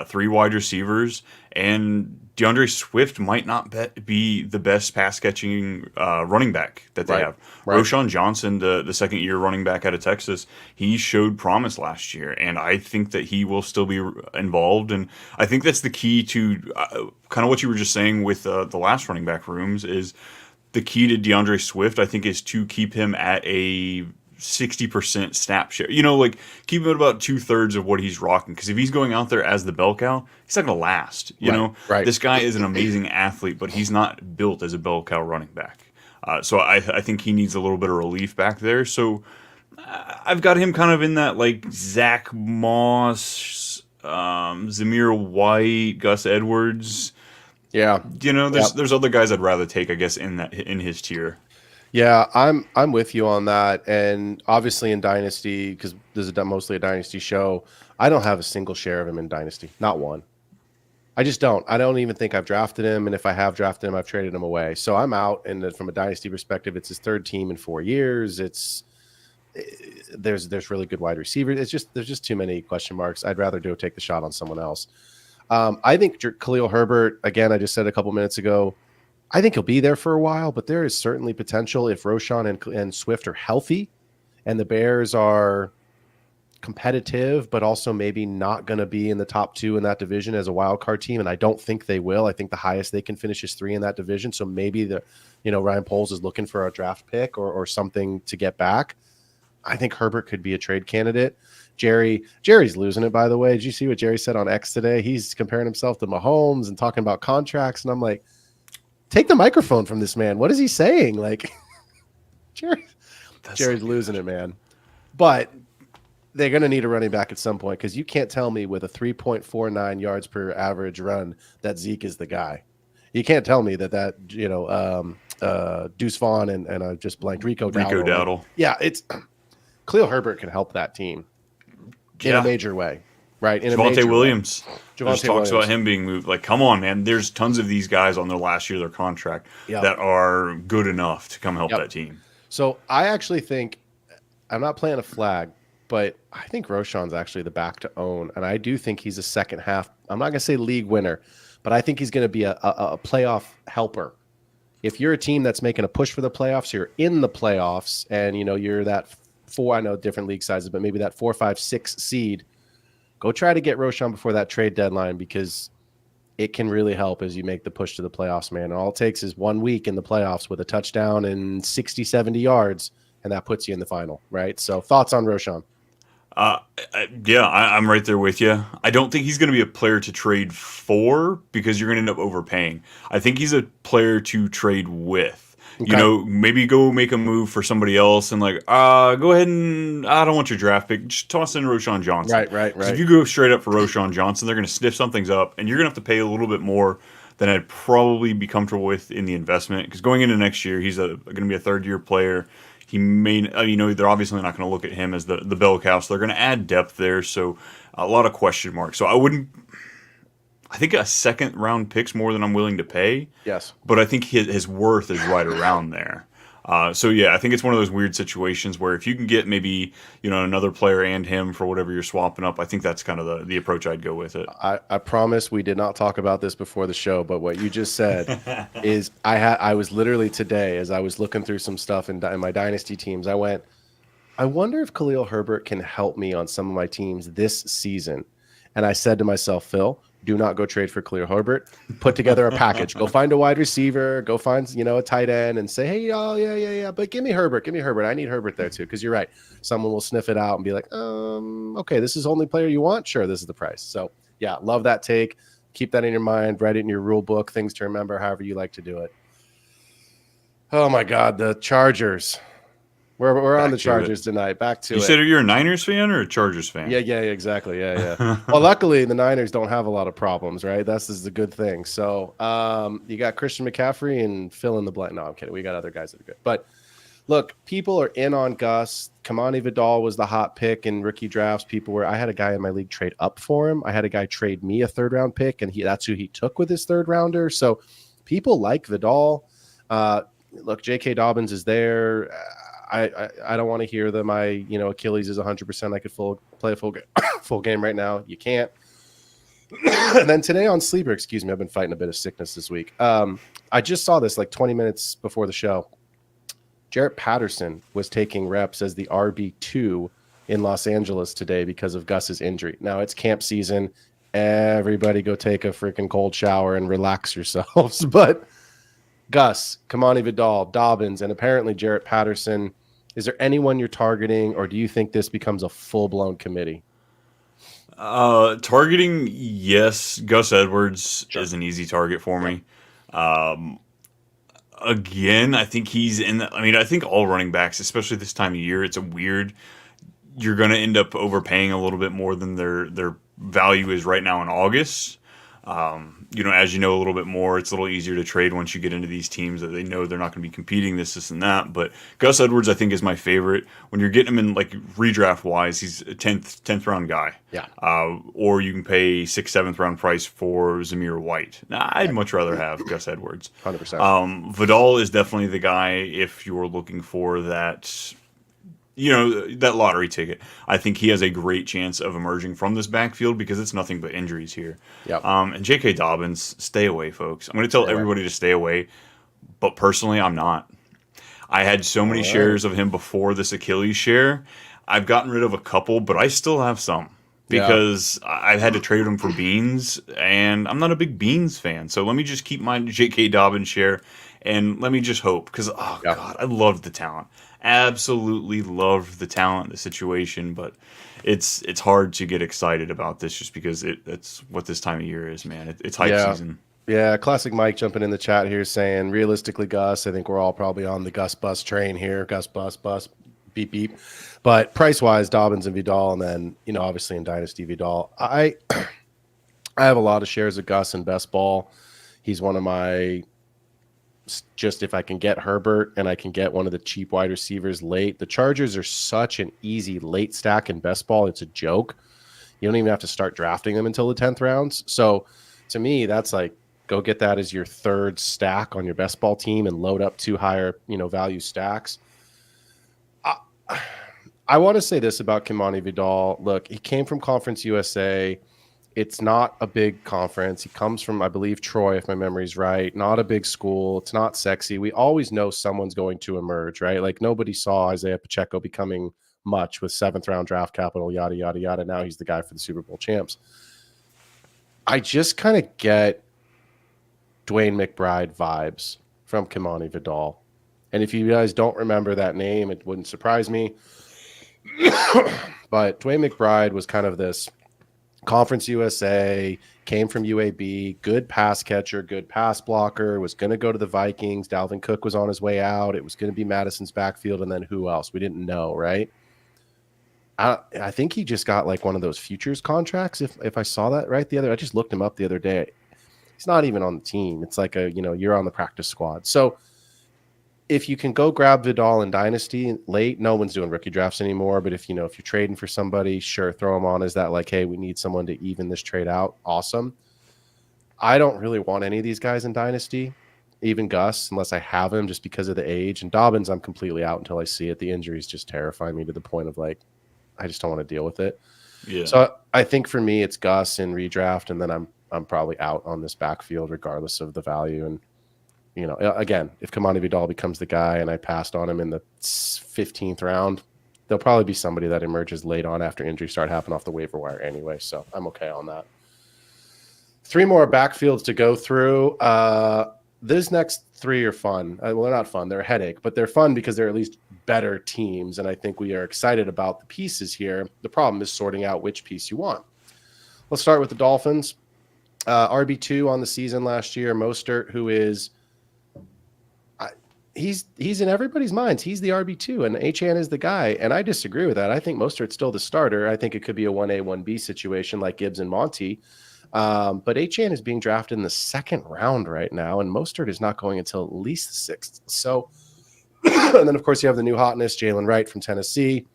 Speaker 2: 3 wide receivers, and DeAndre Swift might not be the best pass-catching running back that they have. Right. Roschon Johnson, the second-year running back out of Texas, he showed promise last year, and I think that he will still be involved. And I think that's the key to kind of what you were just saying with the last running back rooms is the key to DeAndre Swift, I think, is to keep him at a 60% snap share. Keep him at about 2/3 of what he's rocking. Because if he's going out there as the bell cow, he's not going to last.
Speaker 1: Right.
Speaker 2: This guy is an amazing athlete, but he's not built as a bell cow running back. So I think he needs a little bit of relief back there. So I've got him kind of in that like Zach Moss, Zamir White, Gus Edwards.
Speaker 1: Yeah.
Speaker 2: There's other guys I'd rather take, I guess, in his tier.
Speaker 1: Yeah, I'm with you on that. And obviously in Dynasty, because this is mostly a Dynasty show, I don't have a single share of him in Dynasty. Not one. I just don't. I don't even think I've drafted him. And if I have drafted him, I've traded him away. So I'm out. And from a Dynasty perspective, it's his 3rd team in 4 years. There's really good wide receivers. There's just too many question marks. I'd rather take the shot on someone else. I think Khalil Herbert, again, I just said a couple minutes ago, I think he'll be there for a while, but there is certainly potential if Roschon and Swift are healthy and the Bears are competitive, but also maybe not going to be in the top 2 in that division as a wild card team. And I don't think they will. I think the highest they can finish is 3 in that division. So maybe Ryan Poles is looking for a draft pick or something to get back. I think Herbert could be a trade candidate. Jerry's losing it, by the way. Did you see what Jerry said on X today? He's comparing himself to Mahomes and talking about contracts. And I'm like, take the microphone from this man. What is he saying? Like, Jerry's losing it, man. But they're going to need a running back at some point because you can't tell me with a 3.49 yards per average run that Zeke is the guy. You can't tell me that Deuce Vaughn and I just blanked Rico Dowdle. Yeah, it's Khalil Herbert can help that team in a major way. Right.
Speaker 2: Javonte Williams. There's talks about him being moved. Like, come on, man. There's tons of these guys on their last year of their contract that are good enough to come help that team.
Speaker 1: So I actually think I'm not playing a flag, but I think Roschon's actually the back to own. And I do think he's a second half. I'm not going to say league winner, but I think he's going to be a playoff helper. If you're a team that's making a push for the playoffs, you're in the playoffs and, you're that 4, I know different league sizes, but maybe that 4, 5, 6 seed. Go try to get Roschon before that trade deadline because it can really help as you make the push to the playoffs, man. And all it takes is 1 week in the playoffs with a touchdown and 60, 70 yards, and that puts you in the final, right? So thoughts on Roshan?
Speaker 2: Yeah, I'm right there with you. I don't think he's going to be a player to trade for because you're going to end up overpaying. I think he's a player to trade with. You
Speaker 1: Okay.
Speaker 2: know, maybe go make a move for somebody else and like, go ahead and I don't want your draft pick. Just toss in Roshan Johnson.
Speaker 1: Right, right,
Speaker 2: Because if
Speaker 1: right.
Speaker 2: you go straight up for Roshan Johnson, they're going to sniff some things up, and you're going to have to pay a little bit more than I'd probably be comfortable with in the investment. Because going into next year, he's going to be a third year player. He may, they're obviously not going to look at him as the bell cow, so they're going to add depth there. So a lot of question marks. So I wouldn't. I think a second round pick's more than I'm willing to pay,
Speaker 1: Yes.
Speaker 2: but I think his worth is right around there. So yeah, I think it's one of those weird situations where if you can get maybe another player and him for whatever you're swapping up, I think that's kind of the approach I'd go with it.
Speaker 1: I promise we did not talk about this before the show, but what you just said is I was literally today as I was looking through some stuff in my dynasty teams, I wonder if Khalil Herbert can help me on some of my teams this season. And I said to myself, Phil, do not go trade for Khalil Herbert. Put together a package. Go find a wide receiver. Go find a tight end and say, hey, oh yeah. But give me Herbert. Give me Herbert. I need Herbert there too, because you're right. Someone will sniff it out and be like, okay, this is the only player you want. Sure, this is the price. So yeah, love that take. Keep that in your mind. Write it in your rule book. Things to remember. However you like to do it. Oh my God, the Chargers. We're on
Speaker 2: Back
Speaker 1: the
Speaker 2: to it.
Speaker 1: Chargers tonight. Back to
Speaker 2: You
Speaker 1: it.
Speaker 2: said you're a Niners fan or a Chargers fan?
Speaker 1: Yeah, exactly. Yeah. Well, luckily the Niners don't have a lot of problems, right? This is a good thing. So you got Christian McCaffrey and fill in the blank. No, I'm kidding. We got other guys that are good. But look, people are in on Gus. Kamani Vidal was the hot pick in rookie drafts. I had a guy in my league trade up for him. I had a guy trade me a third round pick, and that's who he took with his third rounder. So people like Vidal. Look, J.K. Dobbins is there. I don't want to hear them. Achilles is 100%. I could play a full game right now. You can't. And then today on Sleeper, excuse me, I've been fighting a bit of sickness this week. I just saw this like 20 minutes before the show. Jarrett Patterson was taking reps as the RB2 in Los Angeles today because of Gus's injury. Now it's camp season. Everybody go take a freaking cold shower and relax yourselves. But Gus, Kamani Vidal, Dobbins, and apparently Jarrett Patterson. Is there anyone you're targeting, or do you think this becomes a full-blown committee?
Speaker 2: Targeting, yes. Gus Edwards is an easy target for me. Again, I think he's in I think all running backs, especially this time of year, it's a weird. You're going to end up overpaying a little bit more than their value is right now in August. As you know a little bit more, it's a little easier to trade once you get into these teams that they know they're not going to be competing this and that. But Gus Edwards, I think, is my favorite. When you're getting him in like redraft wise, he's a 10th round guy.
Speaker 1: Yeah.
Speaker 2: Or you can pay 6th, 7th round price for Zamir White. Nah, I'd much rather have Gus Edwards.
Speaker 1: 100%.
Speaker 2: Vidal is definitely the guy if you're looking for that. That lottery ticket. I think he has a great chance of emerging from this backfield because it's nothing but injuries here.
Speaker 1: Yep.
Speaker 2: And J.K. Dobbins, stay away, folks. I'm going to tell everybody to stay away, but personally, I'm not. I had so many shares of him before this Achilles share. I've gotten rid of a couple, but I still have some because I've had to trade them for Beans, and I'm not a big Beans fan. So let me just keep my J.K. Dobbins share, and let me just hope because, God, I loved the talent. Absolutely loved the talent, the situation, but it's hard to get excited about this just because that's what this time of year is, man. It's hype season.
Speaker 1: Yeah, classic Mike jumping in the chat here saying, realistically, Gus, I think we're all probably on the Gus bus train here. Gus bus, beep, beep. But price-wise, Dobbins and Vidal, and then, obviously in Dynasty, Vidal. I have a lot of shares of Gus in best ball. He's one of my... Just if I can get Herbert and I can get one of the cheap wide receivers late. The Chargers are such an easy late stack in best ball. It's a joke. You don't even have to start drafting them until the 10th rounds. So to me, that's like, go get that as your third stack on your best ball team and load up 2 higher, value stacks. I want to say this about Kimani Vidal. Look, he came from Conference USA. It's not a big conference. He comes from, I believe, Troy, if my memory's right. Not a big school. It's not sexy. We always know someone's going to emerge, right? Like nobody saw Isaiah Pacheco becoming much with 7th round draft capital, yada, yada, yada. Now he's the guy for the Super Bowl champs. I just kind of get Dwayne McBride vibes from Kimani Vidal. And if you guys don't remember that name, it wouldn't surprise me. But Dwayne McBride was kind of this Conference USA, came from UAB, good pass catcher, good pass blocker, was going to go to the Vikings. Dalvin Cook was on his way out. It was going to be Madison's backfield. And then who else? We didn't know, right? I think he just got like one of those futures contracts. If I saw that right I just looked him up the other day. He's not even on the team. It's like you're on the practice squad. So if you can go grab Vidal in Dynasty late, no one's doing rookie drafts anymore. But if you're trading for somebody, sure, throw them on as that like, hey, we need someone to even this trade out. Awesome. I don't really want any of these guys in Dynasty, even Gus, unless I have him just because of the age. And Dobbins, I'm completely out until I see it. The injuries just terrify me to the point of like, I just don't want to deal with it. Yeah. So I think for me, it's Gus in redraft, and then I'm probably out on this backfield regardless of the value. And again, if Kamani Vidal becomes the guy and I passed on him in the 15th round, there'll probably be somebody that emerges late on after injuries start happening off the waiver wire anyway. So I'm okay on that. 3 more backfields to go through. These next 3 are fun. Well, they're not fun. They're a headache, but they're fun because they're at least better teams. And I think we are excited about the pieces here. The problem is sorting out which piece you want. Let's start with the Dolphins. RB2 on the season last year. Mostert, who is he's in everybody's minds. He's the RB2, and Achane is the guy. And I disagree with that. I think Mostert's still the starter. I think it could be a 1A, 1B situation like Gibbs and Monty. But Achane is being drafted in the 2nd round right now, and Mostert is not going until at least the 6th. So, and then, of course, you have the new hotness, Jalen Wright from Tennessee,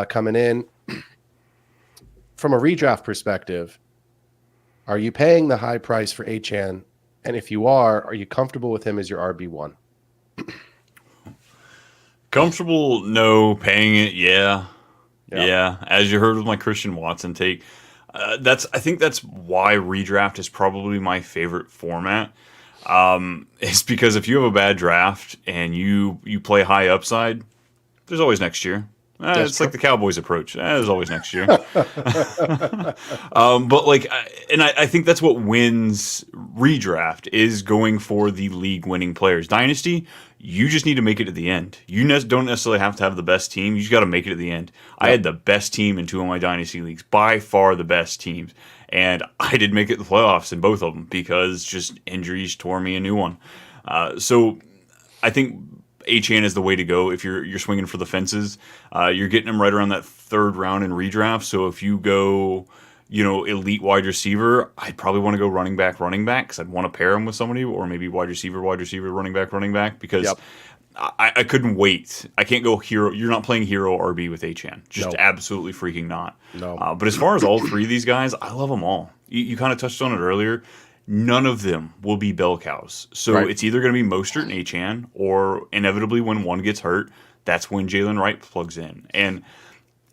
Speaker 1: coming in. From a redraft perspective, are you paying the high price for Achane? And if you are you comfortable with him as your RB1?
Speaker 2: Comfortable, no. Paying it, yeah. As you heard with my Christian Watson take, I think that's why redraft is probably my favorite format. It's because if you have a bad draft and you play high upside, there's always next year. It's true. Like the Cowboys approach. There's always next year. But I think that's what wins redraft is going for the league winning players. Dynasty, you just need to make it to the end. You don't necessarily have to have the best team. You just got to make it to the end. Yep. I had the best team in 2 of my Dynasty leagues, by far the best teams. And I did make it to the playoffs in both of them because just injuries tore me a new one. So I think Achane is the way to go if you're swinging for the fences. You're getting him right around that 3rd round in redraft. So if you go, elite wide receiver, I'd probably want to go running back because I'd want to pair him with somebody, or maybe wide receiver, running back because I couldn't wait. I can't go hero. You're not playing hero RB with Achane. Just absolutely freaking not.
Speaker 1: No.
Speaker 2: But as far as all 3 of these guys, I love them all. You kind of touched on it earlier. None of them will be bell cows. So It's either going to be Mostert and Achane, or inevitably when one gets hurt, that's when Jalen Wright plugs in. And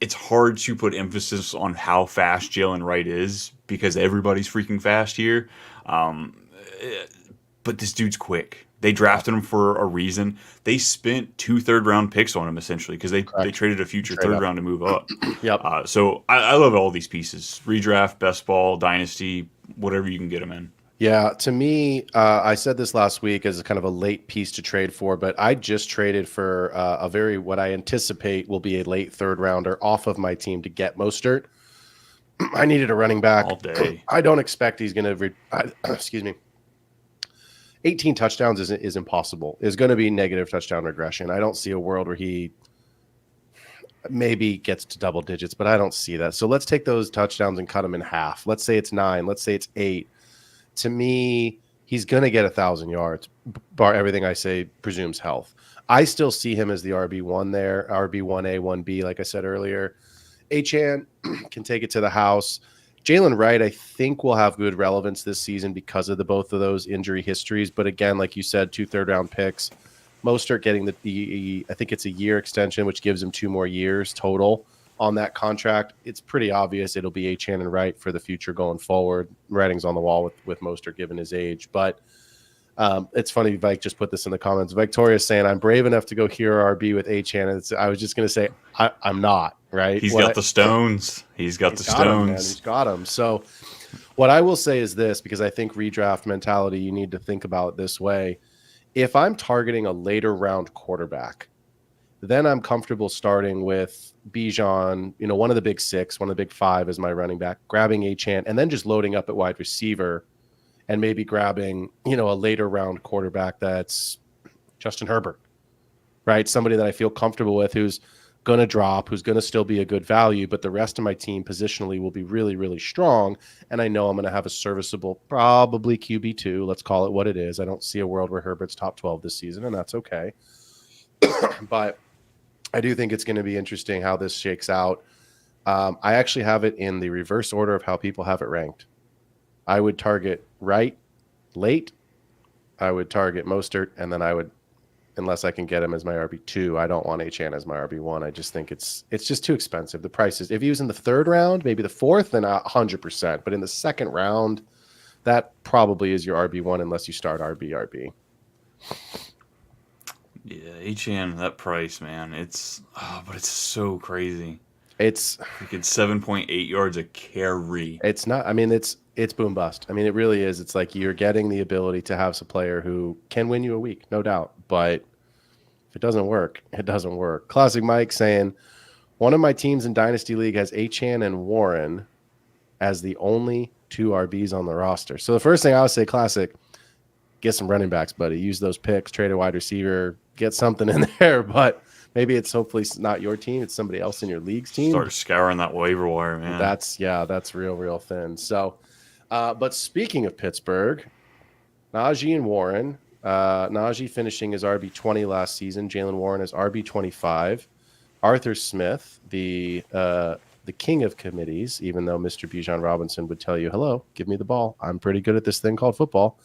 Speaker 2: it's hard to put emphasis on how fast Jalen Wright is because everybody's freaking fast here. But this dude's quick. They drafted him for a reason. They spent 2 3rd-round picks on him essentially because they traded a future 3rd round to move up.
Speaker 1: Yep.
Speaker 2: So I love all these pieces: redraft, best ball, dynasty, whatever you can get them in.
Speaker 1: Yeah, to me, I said this last week as a kind of a late piece to trade for, but I just traded for what I anticipate will be a late 3rd rounder off of my team to get Mostert. I needed a running back
Speaker 2: all day.
Speaker 1: I don't expect he's going to excuse me. 18 touchdowns is impossible. It's going to be negative touchdown regression. I don't see a world where he maybe gets to double digits, but I don't see that. So let's take those touchdowns and cut them in half. Let's say it's 9. Let's say it's 8. To me, he's going to get 1,000 yards, bar everything I say presumes health. I still see him as the RB1 there, RB1A, 1B, like I said earlier. Achane can take it to the house. Jalen Wright, I think, will have good relevance this season because of both of those injury histories. But again, like you said, 2 3rd-round picks. Mostert getting the I think it's a year extension, which gives him 2 more years total on that contract. It's pretty obvious it'll be Achane and Wright for the future going forward. Writing's on the wall with Mostert given his age. But it's funny, Vike just put this in the comments. Victoria's saying, I'm brave enough to go hero RB with Achane. I was just going to say, I'm not, right?
Speaker 2: He's got the stones. He's got the stones.
Speaker 1: He's got them. So what I will say is this, because I think redraft mentality, you need to think about it this way. If I'm targeting a later round quarterback, then I'm comfortable starting with Bijan, one of the big six, one of the big five as my running back, grabbing Achane, and then just loading up at wide receiver and maybe grabbing, a later round quarterback that's Justin Herbert, right? Somebody that I feel comfortable with who's going to drop, who's going to still be a good value, but the rest of my team positionally will be really, really strong. And I know I'm going to have a serviceable, probably QB2. Let's call it what it is. I don't see a world where Herbert's top 12 this season, and that's okay. But I do think it's going to be interesting how this shakes out. I actually have it in the reverse order of how people have it ranked. I would target Wright late. I would target Mostert, and then I would, unless I can get him as my RB2, I don't want Achane as my RB1. I just think it's just too expensive. The prices, if he was in the third round, maybe the fourth, then 100%. But in the second round, that probably is your RB1 unless you start RB.
Speaker 2: Yeah, Achane, that price, man, but it's so crazy.
Speaker 1: It's
Speaker 2: 7.8 yards a carry.
Speaker 1: It's not. I mean, it's boom bust. I mean, it really is. It's like you're getting the ability to have a player who can win you a week, no doubt. But if it doesn't work, it doesn't work. Classic Mike saying, one of my teams in Dynasty League has Achane and Warren as the only two RBs on the roster. So the first thing I would say, Classic, get some running backs, buddy. Use those picks, trade a wide receiver, get something in there. But maybe it's hopefully not your team. It's somebody else in your league's team.
Speaker 2: Start scouring that waiver wire, man.
Speaker 1: That's real thin. So, but speaking of Pittsburgh, Najee and Warren, Najee finishing as RB20 last season, Jalen Warren as RB25. Arthur Smith, the king of committees, even though Mr. Bijan Robinson would tell you, hello, give me the ball. I'm pretty good at this thing called football.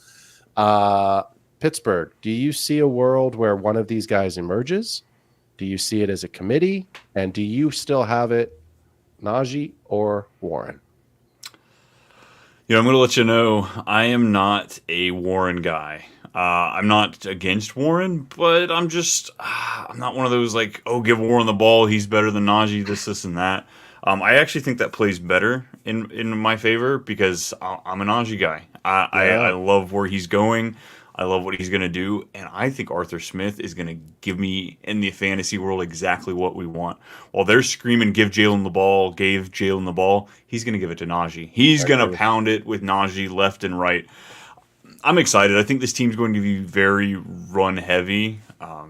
Speaker 1: Pittsburgh, do you see a world where one of these guys emerges? Do you see it as a committee? And do you still have it, Najee or Warren?
Speaker 2: I'm going to let you know, I am not a Warren guy. I'm not against Warren, but I'm not one of those like, oh, give Warren the ball. He's better than Najee, this, and that. I actually think that plays better in my favor because I'm a Najee guy. I love where he's going. I love what he's going to do. And I think Arthur Smith is going to give me, in the fantasy world, exactly what we want. While they're screaming, gave Jalen the ball, he's going to give it to Najee. He's going to pound it with Najee left and right. I'm excited. I think this team's going to be very run heavy,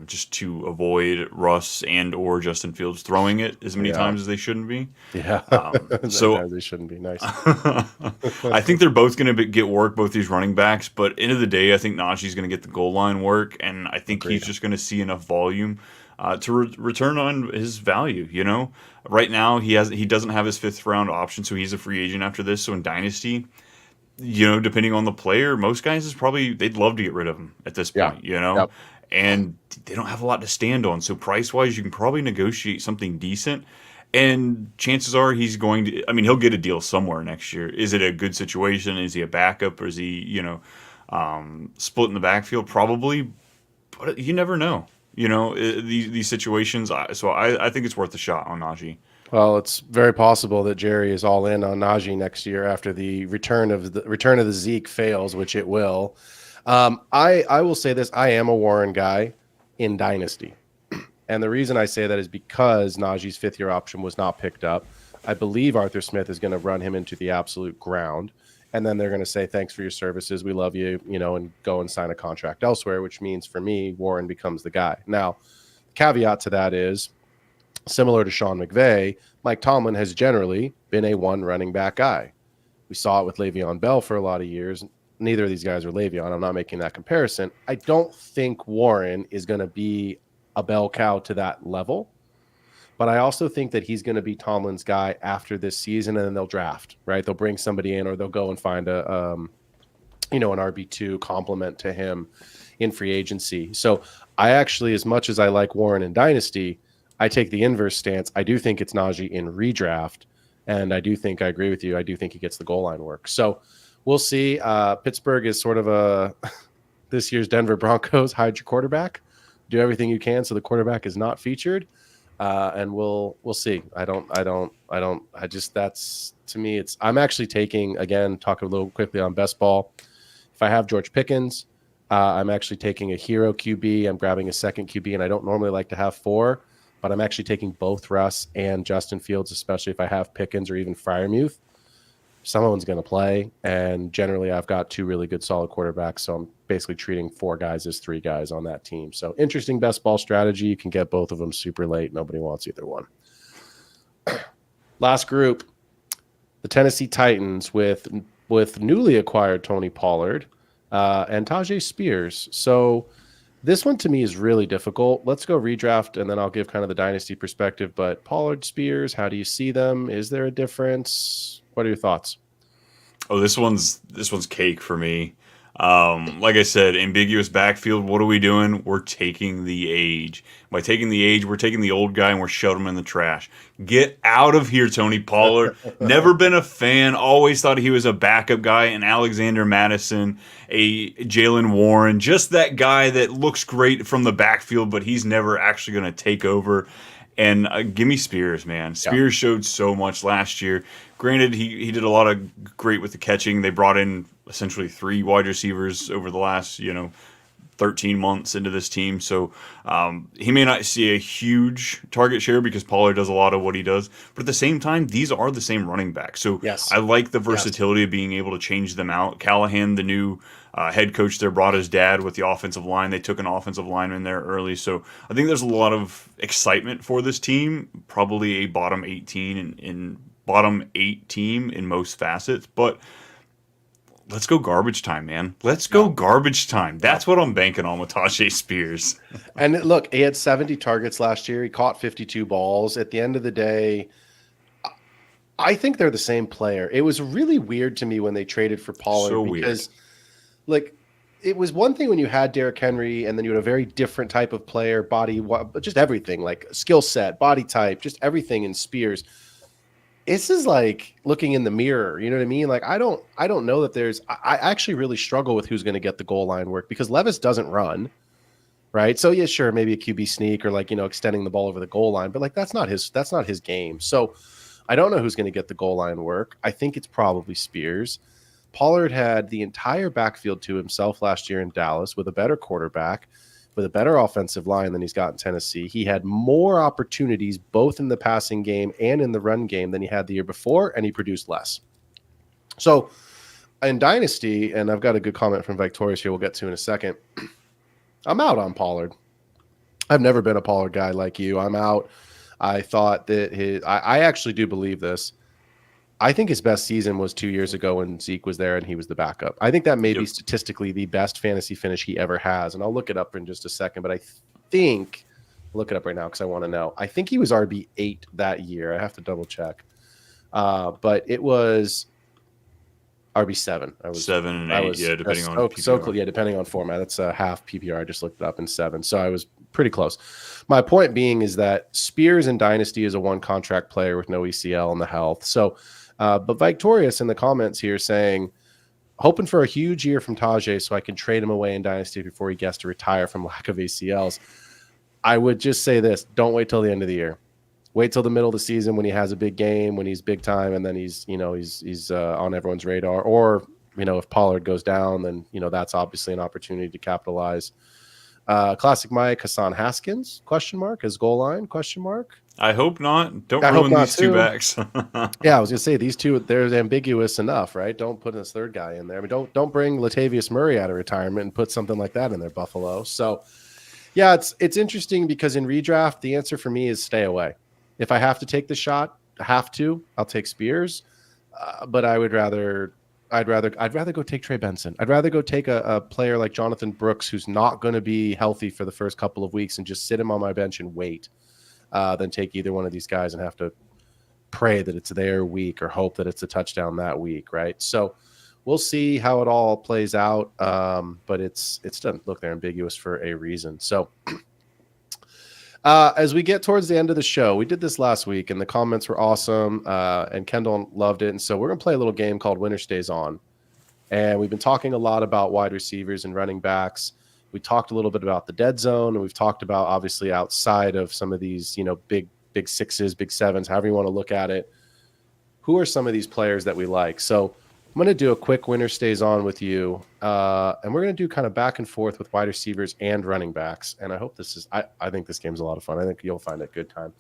Speaker 2: just to avoid Russ and or Justin Fields throwing it as many times as they shouldn't be.
Speaker 1: Yeah,
Speaker 2: so
Speaker 1: they shouldn't be. Nice.
Speaker 2: I think they're both going to get work, both these running backs. But end of the day, I think Najee's going to get the goal line work, and I think he's just going to see enough volume to return on his value. Right now he doesn't have his fifth round option, so he's a free agent after this. So in Dynasty, depending on the player, most guys they'd love to get rid of him at this point,
Speaker 1: Yep.
Speaker 2: And they don't have a lot to stand on. So price-wise, you can probably negotiate something decent. And chances are he'll get a deal somewhere next year. Is it a good situation? Is he a backup? Or is he, split in the backfield? Probably. But you never know, these situations. So I think it's worth a shot on Najee.
Speaker 1: Well, it's very possible that Jerry is all in on Najee next year after the return of the Zeke fails, which it will. I will say this: I am a Warren guy in Dynasty, and the reason I say that is because Najee's fifth-year option was not picked up. I believe Arthur Smith is going to run him into the absolute ground, and then they're going to say, "Thanks for your services, we love you," and go and sign a contract elsewhere. Which means for me, Warren becomes the guy. Now, the caveat to that is, similar to Sean McVay, Mike Tomlin has generally been a one running back guy. We saw it with Le'Veon Bell for a lot of years. Neither of these guys are Le'Veon. I'm not making that comparison. I don't think Warren is going to be a bell cow to that level, but I also think that he's going to be Tomlin's guy after this season, and then they'll draft, right? They'll bring somebody in, or they'll go and find an RB2 complement to him in free agency. So I actually, as much as I like Warren in Dynasty, I take the inverse stance. I do think it's Najee in redraft, and I agree with you. I do think he gets the goal line work. So we'll see. Pittsburgh is sort of this year's Denver Broncos. Hide your quarterback. Do everything you can so the quarterback is not featured, and we'll see. That's, to me, I'm actually taking, again, talking a little quickly on best ball. If I have George Pickens, I'm actually taking a hero QB. I'm grabbing a second QB, and I don't normally like to have 4, but I'm actually taking both Russ and Justin Fields, especially if I have Pickens or even Freiermuth. Someone's going to play, and generally I've got 2 really good solid quarterbacks, so I'm basically treating 4 guys as 3 guys on that team. So interesting best ball strategy. You can get both of them super late. Nobody wants either one. Last group, the Tennessee Titans with newly acquired Tony Pollard and Tajay Spears. So this one to me is really difficult. Let's go redraft, and then I'll give kind of the dynasty perspective. But Pollard, Spears, how do you see them? Is there a difference? What are your thoughts?
Speaker 2: Oh, this one's cake for me. Like I said, ambiguous backfield. What are we doing? We're taking the age. By taking the age, we're taking the old guy and we're shoving him in the trash. Get out of here, Tony Pollard. Never been a fan. Always thought he was a backup guy. And Alexander Madison, a Jalen Warren, just that guy that looks great from the backfield, but he's never actually going to take over. And give me Spears, man. Spears showed so much last year. Granted, he did a lot of great with the catching. They brought in essentially 3 wide receivers over the last 13 months into this team. So he may not see a huge target share because Pollard does a lot of what he does. But at the same time, these are the same running backs. So I like the versatility of being able to change them out. Callahan, the new head coach there, brought his dad with the offensive line. They took an offensive lineman there early. So I think there's a lot of excitement for this team. Probably a bottom 18 in bottom 8 team in most facets. But let's go garbage time, man. Let's go garbage time. That's what I'm banking on with Tajay Spears.
Speaker 1: And look, he had 70 targets last year. He caught 52 balls. At the end of the day, I think they're the same player. It was really weird to me when they traded for Pollard because, like, it was one thing when you had Derrick Henry and then you had a very different type of player, body, just everything, like skill set, body type, just everything in Spears. This is like looking in the mirror. You know what I mean? Like, I don't know that I actually really struggle with who's going to get the goal line work because Levis doesn't run, right? So yeah, sure. Maybe a QB sneak or like, extending the ball over the goal line, but like, that's not his game. So I don't know who's going to get the goal line work. I think it's probably Spears. Pollard had the entire backfield to himself last year in Dallas with a better quarterback, with a better offensive line than he's got in Tennessee. He had more opportunities both in the passing game and in the run game than he had the year before, and he produced less. So in Dynasty, and I've got a good comment from Victorious here we'll get to in a second, I'm out on Pollard. I've never been a Pollard guy like you. I'm out. I thought that I actually do believe this. I think his best season was 2 years ago when Zeke was there and he was the backup. I think that may be statistically the best fantasy finish he ever has. And I'll look it up in just a second, but I think look it up right now because I want to know. I think he was RB8 that year. I have to double check. But it was RB7. I was
Speaker 2: 7 and 8, depending on PPR.
Speaker 1: Depending on format. That's a half PPR. I just looked it up in 7. So I was pretty close. My point being is that Spears in Dynasty is a one contract player with no ECL and the health. So but Victorious in the comments here saying, hoping for a huge year from Tajay so I can trade him away in Dynasty before he gets to retire from lack of ACLs. I would just say this, don't wait till the end of the year. Wait till the middle of the season when he has a big game, when he's big time, and then he's on everyone's radar. Or, if Pollard goes down, then, that's obviously an opportunity to capitalize. Classic Mike, Hassan Haskins, ? His goal line, ?
Speaker 2: I hope not. Don't ruin these two backs.
Speaker 1: Yeah, I was gonna say these two. They're ambiguous enough, right? Don't put this third guy in there. I mean, don't bring Latavius Murray out of retirement and put something like that in there, Buffalo. So, yeah, it's interesting because in redraft, the answer for me is stay away. If I have to take the shot, I'll take Spears. But I'd rather go take Trey Benson. I'd rather go take a player like Jonathan Brooks, who's not going to be healthy for the first couple of weeks, and just sit him on my bench and wait. Than take either one of these guys and have to pray that it's their week or hope that it's a touchdown that week, right? So we'll see how it all plays out. But it's doesn't look, they're ambiguous for a reason. So as we get towards the end of the show, we did this last week and the comments were awesome. And Kendall loved it. And so we're going to play a little game called Winner Stays On. And we've been talking a lot about wide receivers and running backs. We talked a little bit about the dead zone, and we've talked about obviously outside of some of these, big sixes, big sevens, however you want to look at it. Who are some of these players that we like? So I'm going to do a quick winner stays on with you. And we're going to do kind of back and forth with wide receivers and running backs. And I hope this is, I think this game's a lot of fun. I think you'll find it a good time.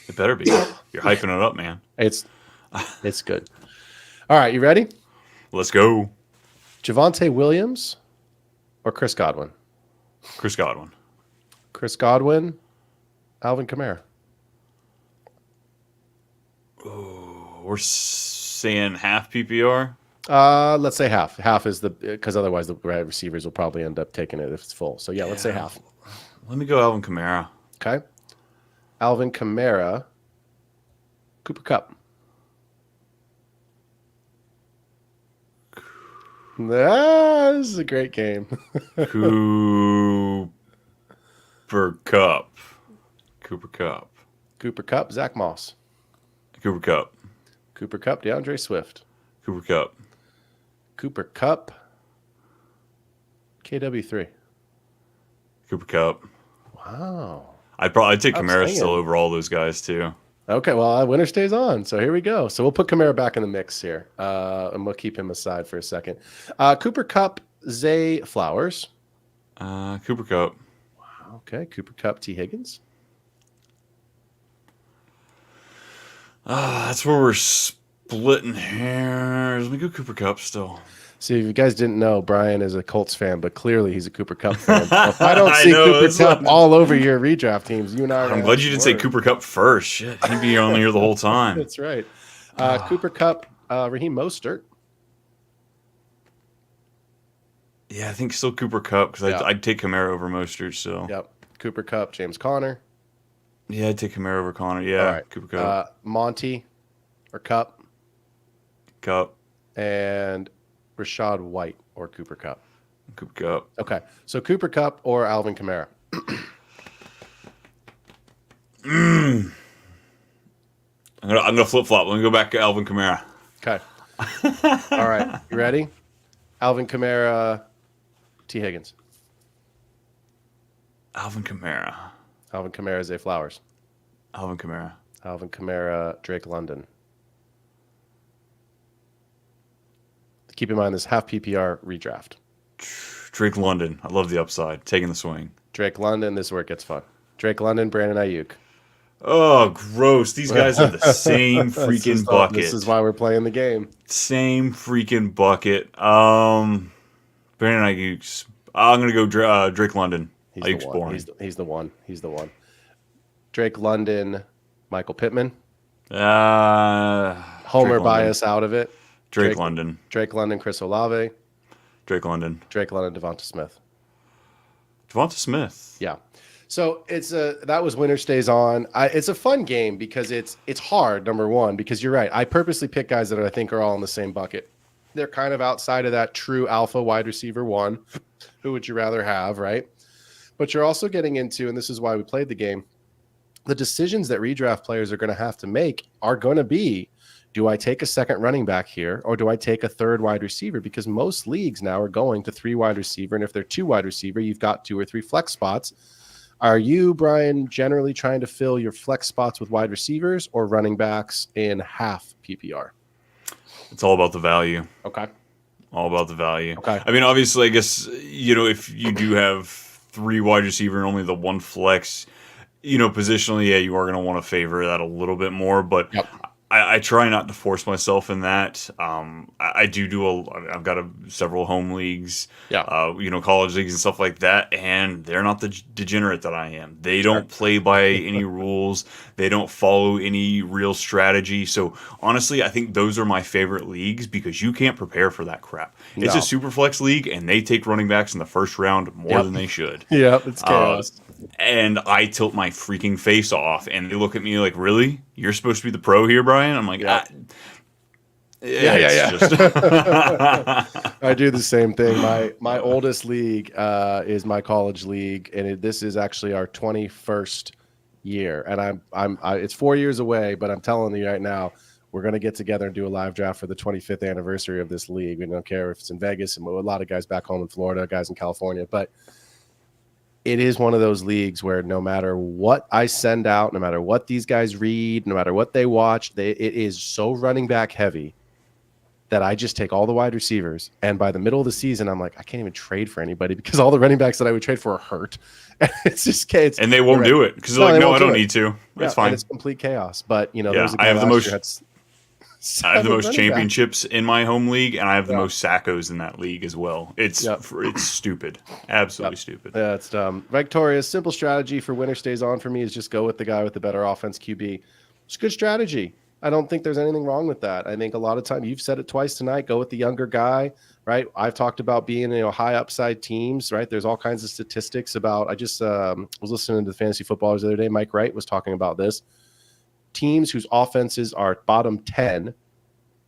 Speaker 2: It better be. You're hyping it up, man.
Speaker 1: It's good. All right. You ready?
Speaker 2: Let's go.
Speaker 1: Javonte Williams or Chris Godwin?
Speaker 2: Chris Godwin.
Speaker 1: Chris Godwin, Alvin Kamara.
Speaker 2: Oh, we're saying half PPR.
Speaker 1: Let's say half. Half is because otherwise the wide receivers will probably end up taking it if it's full. So let's say half.
Speaker 2: Let me go Alvin Kamara.
Speaker 1: Okay. Alvin Kamara, Cooper Kupp. This is a great game.
Speaker 2: Cooper Kupp. Cooper Kupp.
Speaker 1: Cooper Kupp, Zach Moss.
Speaker 2: Cooper Kupp.
Speaker 1: Cooper Kupp, DeAndre Swift.
Speaker 2: Cooper Kupp.
Speaker 1: Cooper Kupp, KW3.
Speaker 2: Cooper Kupp.
Speaker 1: Wow.
Speaker 2: I'd probably take Kamara still over all those guys too.
Speaker 1: Okay, well, winner stays on. So here we go. So we'll put Kamara back in the mix here, and we'll keep him aside for a second. Cooper Kupp, Zay Flowers.
Speaker 2: Cooper Kupp.
Speaker 1: Okay, Cooper Kupp, T. Higgins.
Speaker 2: That's where we're splitting hairs. Let me go Cooper Kupp still.
Speaker 1: See, if you guys didn't know, Brian is a Colts fan, but clearly he's a Cooper Kupp fan. So if I don't see Cooper Kupp all over your redraft teams, you and I.
Speaker 2: I'm glad you didn't say Cooper Kupp first. Shit, he'd be on here the whole time.
Speaker 1: That's right. Cooper Kupp, Raheem Mostert.
Speaker 2: Yeah, I think still Cooper Kupp because I'd take Kamara over Mostert still.
Speaker 1: Yep. Cooper Kupp, James Conner.
Speaker 2: Yeah, I'd take Kamara over Conner. Yeah,
Speaker 1: right.
Speaker 2: Cooper Kupp.
Speaker 1: Monty or Kupp.
Speaker 2: Kupp.
Speaker 1: And Rashad White or Cooper Kupp.
Speaker 2: Cooper Kupp.
Speaker 1: Okay, so Cooper Kupp or Alvin Kamara.
Speaker 2: I'm gonna flip flop. Let me go back to Alvin Kamara.
Speaker 1: Okay. All right, you ready? Alvin Kamara, T. Higgins.
Speaker 2: Alvin Kamara.
Speaker 1: Alvin Kamara, Zay Flowers.
Speaker 2: Alvin Kamara.
Speaker 1: Alvin Kamara, Drake London. Keep in mind this half PPR redraft.
Speaker 2: Drake London. I love the upside. Taking the swing.
Speaker 1: Drake London. This is where it gets fun. Drake London, Brandon Ayuk.
Speaker 2: Oh, gross. These guys are the same freaking bucket.
Speaker 1: This is why we're playing the game.
Speaker 2: Same freaking bucket. Brandon Ayuk's. I'm going to go Drake London. Ayuk's boring.
Speaker 1: He's the one. He's the one. Drake London, Michael Pittman. Homer bias out of it.
Speaker 2: Drake London.
Speaker 1: Drake London, Chris Olave.
Speaker 2: Drake London.
Speaker 1: Drake London, Devonta Smith.
Speaker 2: Devonta Smith.
Speaker 1: Yeah. So that was winner stays on. It's a fun game because it's hard, number one, because you're right. I purposely pick guys that I think are all in the same bucket. They're kind of outside of that true alpha wide receiver one. Who would you rather have, right? But you're also getting into, and this is why we played the game, the decisions that redraft players are going to have to make are going to be, do I take a second running back here or do I take a third wide receiver? Because most leagues now are going to 3 wide receiver. And if they're 2 wide receiver, you've got 2 or 3 flex spots. Are you, Brian, generally trying to fill your flex spots with wide receivers or running backs in half PPR?
Speaker 2: It's all about the value.
Speaker 1: Okay.
Speaker 2: All about the value.
Speaker 1: Okay.
Speaker 2: I mean, obviously, I guess, if you do have 3 wide receiver and only the 1 flex, positionally, yeah, you are going to want to favor that a little bit more. But
Speaker 1: yep.
Speaker 2: I try not to force myself in that. I do I've got several home leagues, college leagues and stuff like that, and they're not the degenerate that I am. They don't play by any rules. They don't follow any real strategy. So honestly, I think those are my favorite leagues because you can't prepare for that crap. No. It's a super flex league, and they take running backs in the first round more than they should.
Speaker 1: Yeah, it's chaos.
Speaker 2: And I tilt my freaking face off, and they look at me like, "Really? You're supposed to be the pro here, Brian?" I'm like,
Speaker 1: yeah.
Speaker 2: Just...
Speaker 1: I do the same thing. My oldest league is my college league, and this is actually our 21st year. And it's 4 years away, but I'm telling you right now, we're going to get together and do a live draft for the 25th anniversary of this league. We don't care if it's in Vegas and a lot of guys back home in Florida, guys in California, but it is one of those leagues where no matter what I send out, no matter what these guys read, no matter what they watch, it is so running back heavy that I just take all the wide receivers, and by the middle of the season, I'm like, I can't even trade for anybody because all the running backs that I would trade for are hurt. And it's just it's
Speaker 2: And they won't do it because they're like,
Speaker 1: they
Speaker 2: no,
Speaker 1: won't
Speaker 2: I
Speaker 1: do
Speaker 2: don't
Speaker 1: it.
Speaker 2: need to.
Speaker 1: Yeah,
Speaker 2: It's fine.
Speaker 1: and it's complete chaos. But there
Speaker 2: Yeah,
Speaker 1: was a guy last year had
Speaker 2: I have the
Speaker 1: 7
Speaker 2: most
Speaker 1: running backs.
Speaker 2: championships in my home league, and I have the
Speaker 1: Yeah.
Speaker 2: most sackos in that league as well. It's stupid, absolutely stupid.
Speaker 1: Yeah, it's dumb. Victoria's simple strategy for winner stays on for me is just go with the guy with the better offense QB. It's a good strategy. I don't think there's anything wrong with that. I think a lot of time, you've said it twice tonight, go with the younger guy, right? I've talked about being high upside teams, right? There's all kinds of statistics about, I just was listening to the Fantasy Footballers the other day. Mike Wright was talking about this. Teams whose offenses are bottom 10,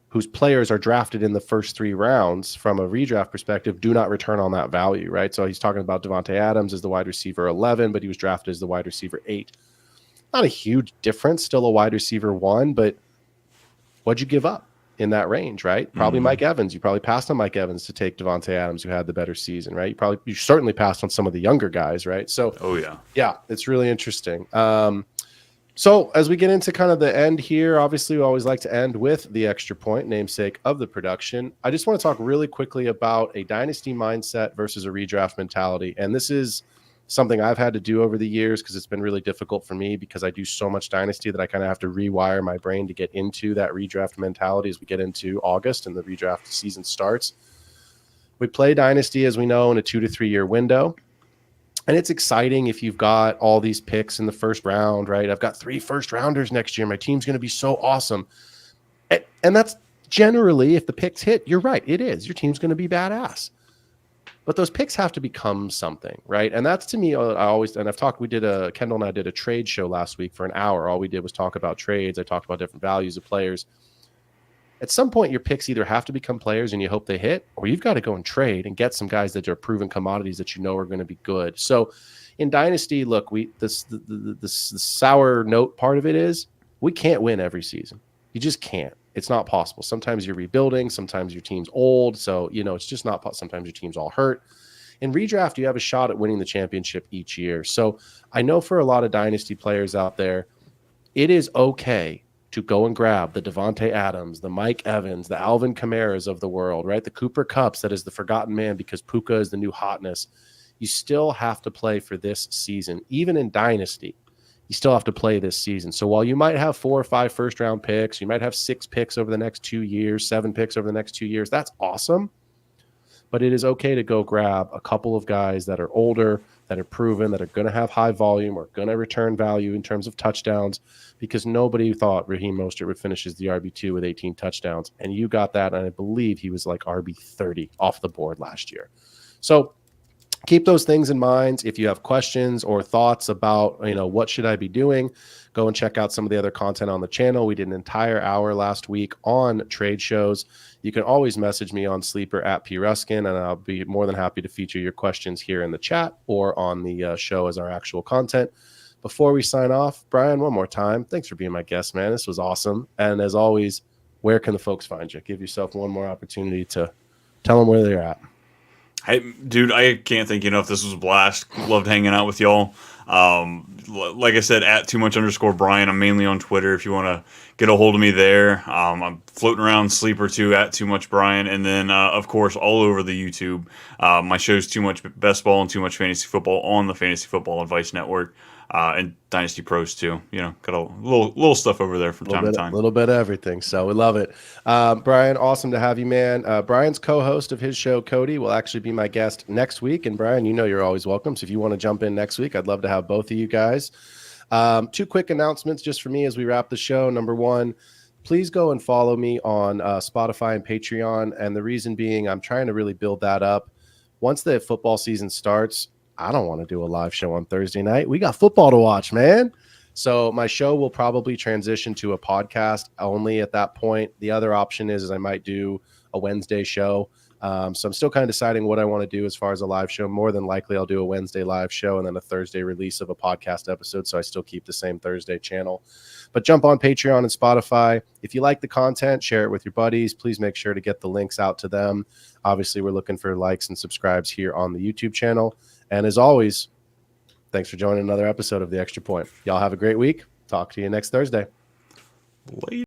Speaker 1: whose players are drafted in the first 3 rounds from a redraft perspective, do not return on that value, right? So he's talking about Devontae Adams as the wide receiver 11, but he was drafted as the wide receiver 8. Not a huge difference, still a wide receiver 1, but what'd you give up in that range, right? Probably Mike Evans. You probably passed on Mike Evans to take Devontae Adams, who had the better season, right? You certainly passed on some of the younger guys, right? So, yeah, it's really interesting. So as we get into kind of the end here, obviously we always like to end with the extra point, namesake of the production. I just want to talk really quickly about a dynasty mindset versus a redraft mentality. And this is something I've had to do over the years because it's been really difficult for me because I do so much dynasty that I kind of have to rewire my brain to get into that redraft mentality as we get into August and the redraft season starts. We play dynasty, as we know, in a 2 to 3 year window. And it's exciting if you've got all these picks in the first round, right? I've got 3 first rounders next year. My team's going to be so awesome. And that's generally, if the picks hit, you're right. It is. Your team's going to be badass. But those picks have to become something, right? And that's, to me, Kendall and I did a trade show last week for an hour. All we did was talk about trades. I talked about different values of players. At some point, your picks either have to become players and you hope they hit, or you've got to go and trade and get some guys that are proven commodities that you know are going to be good. So in Dynasty, look, the sour note part of it is we can't win every season. You just can't. It's not possible. Sometimes you're rebuilding. Sometimes your team's old. So, it's just not possible. Sometimes your team's all hurt. In redraft, you have a shot at winning the championship each year. So I know for a lot of Dynasty players out there, it is okay to go and grab the Devontae Adams, the Mike Evans, the Alvin Kamaras of the world, right? The Cooper Kupps that is the forgotten man because Puka is the new hotness. You still have to play for this season. Even in Dynasty, you still have to play this season. So while you might have 4 or 5 first-round picks, you might have 6 picks over the next 2 years, 7 picks over the next 2 years, that's awesome. But it is okay to go grab a couple of guys that are older, that are proven, that are going to have high volume or going to return value in terms of touchdowns, because nobody thought Raheem Mostert would finish as the RB2 with 18 touchdowns. And you got that, and I believe he was like RB30 off the board last year. So keep those things in mind. If you have questions or thoughts about, what should I be doing, go and check out some of the other content on the channel. We did an entire hour last week on trade shows. You can always message me on Sleeper at P Ruskin, and I'll be more than happy to feature your questions here in the chat or on the show as our actual content. Before we sign off, Brian, one more time, thanks for being my guest, man. This was awesome. And as always, where can the folks find you? Give yourself one more opportunity to tell them where they're at.
Speaker 2: Hey, dude, I can't thank you enough. This was a blast. Loved hanging out with y'all. Like I said, at @too_much_Brian. I'm mainly on Twitter if you want to get a hold of me there. I'm floating around Sleeper too, at @too_much_Brian. And then, of course, all over the YouTube. My show's Too Much Best Ball and Too Much Fantasy Football on the Fantasy Football Advice Network. And Dynasty Pros too. Got a little stuff over there from time to time.
Speaker 1: A little bit of everything. So we love it. Brian, awesome to have you, man. Brian's co-host of his show, Cody, will actually be my guest next week. And Brian, you're always welcome. So if you want to jump in next week, I'd love to have both of you guys. 2 quick announcements just for me as we wrap the show. Number 1, please go and follow me on Spotify and Patreon. And the reason being, I'm trying to really build that up. Once the football season starts, I don't want to do a live show on Thursday night. We got football to watch, man. So my show will probably transition to a podcast only at that point. The other option is I might do a Wednesday show. So I'm still kind of deciding what I want to do as far as a live show. More than likely, I'll do a Wednesday live show and then a Thursday release of a podcast episode. So I still keep the same Thursday channel. But jump on Patreon and Spotify. If you like the content, share it with your buddies. Please make sure to get the links out to them. Obviously, we're looking for likes and subscribes here on the YouTube channel. And as always, thanks for joining another episode of The Extra Point. Y'all have a great week. Talk to you next Thursday.
Speaker 2: Later.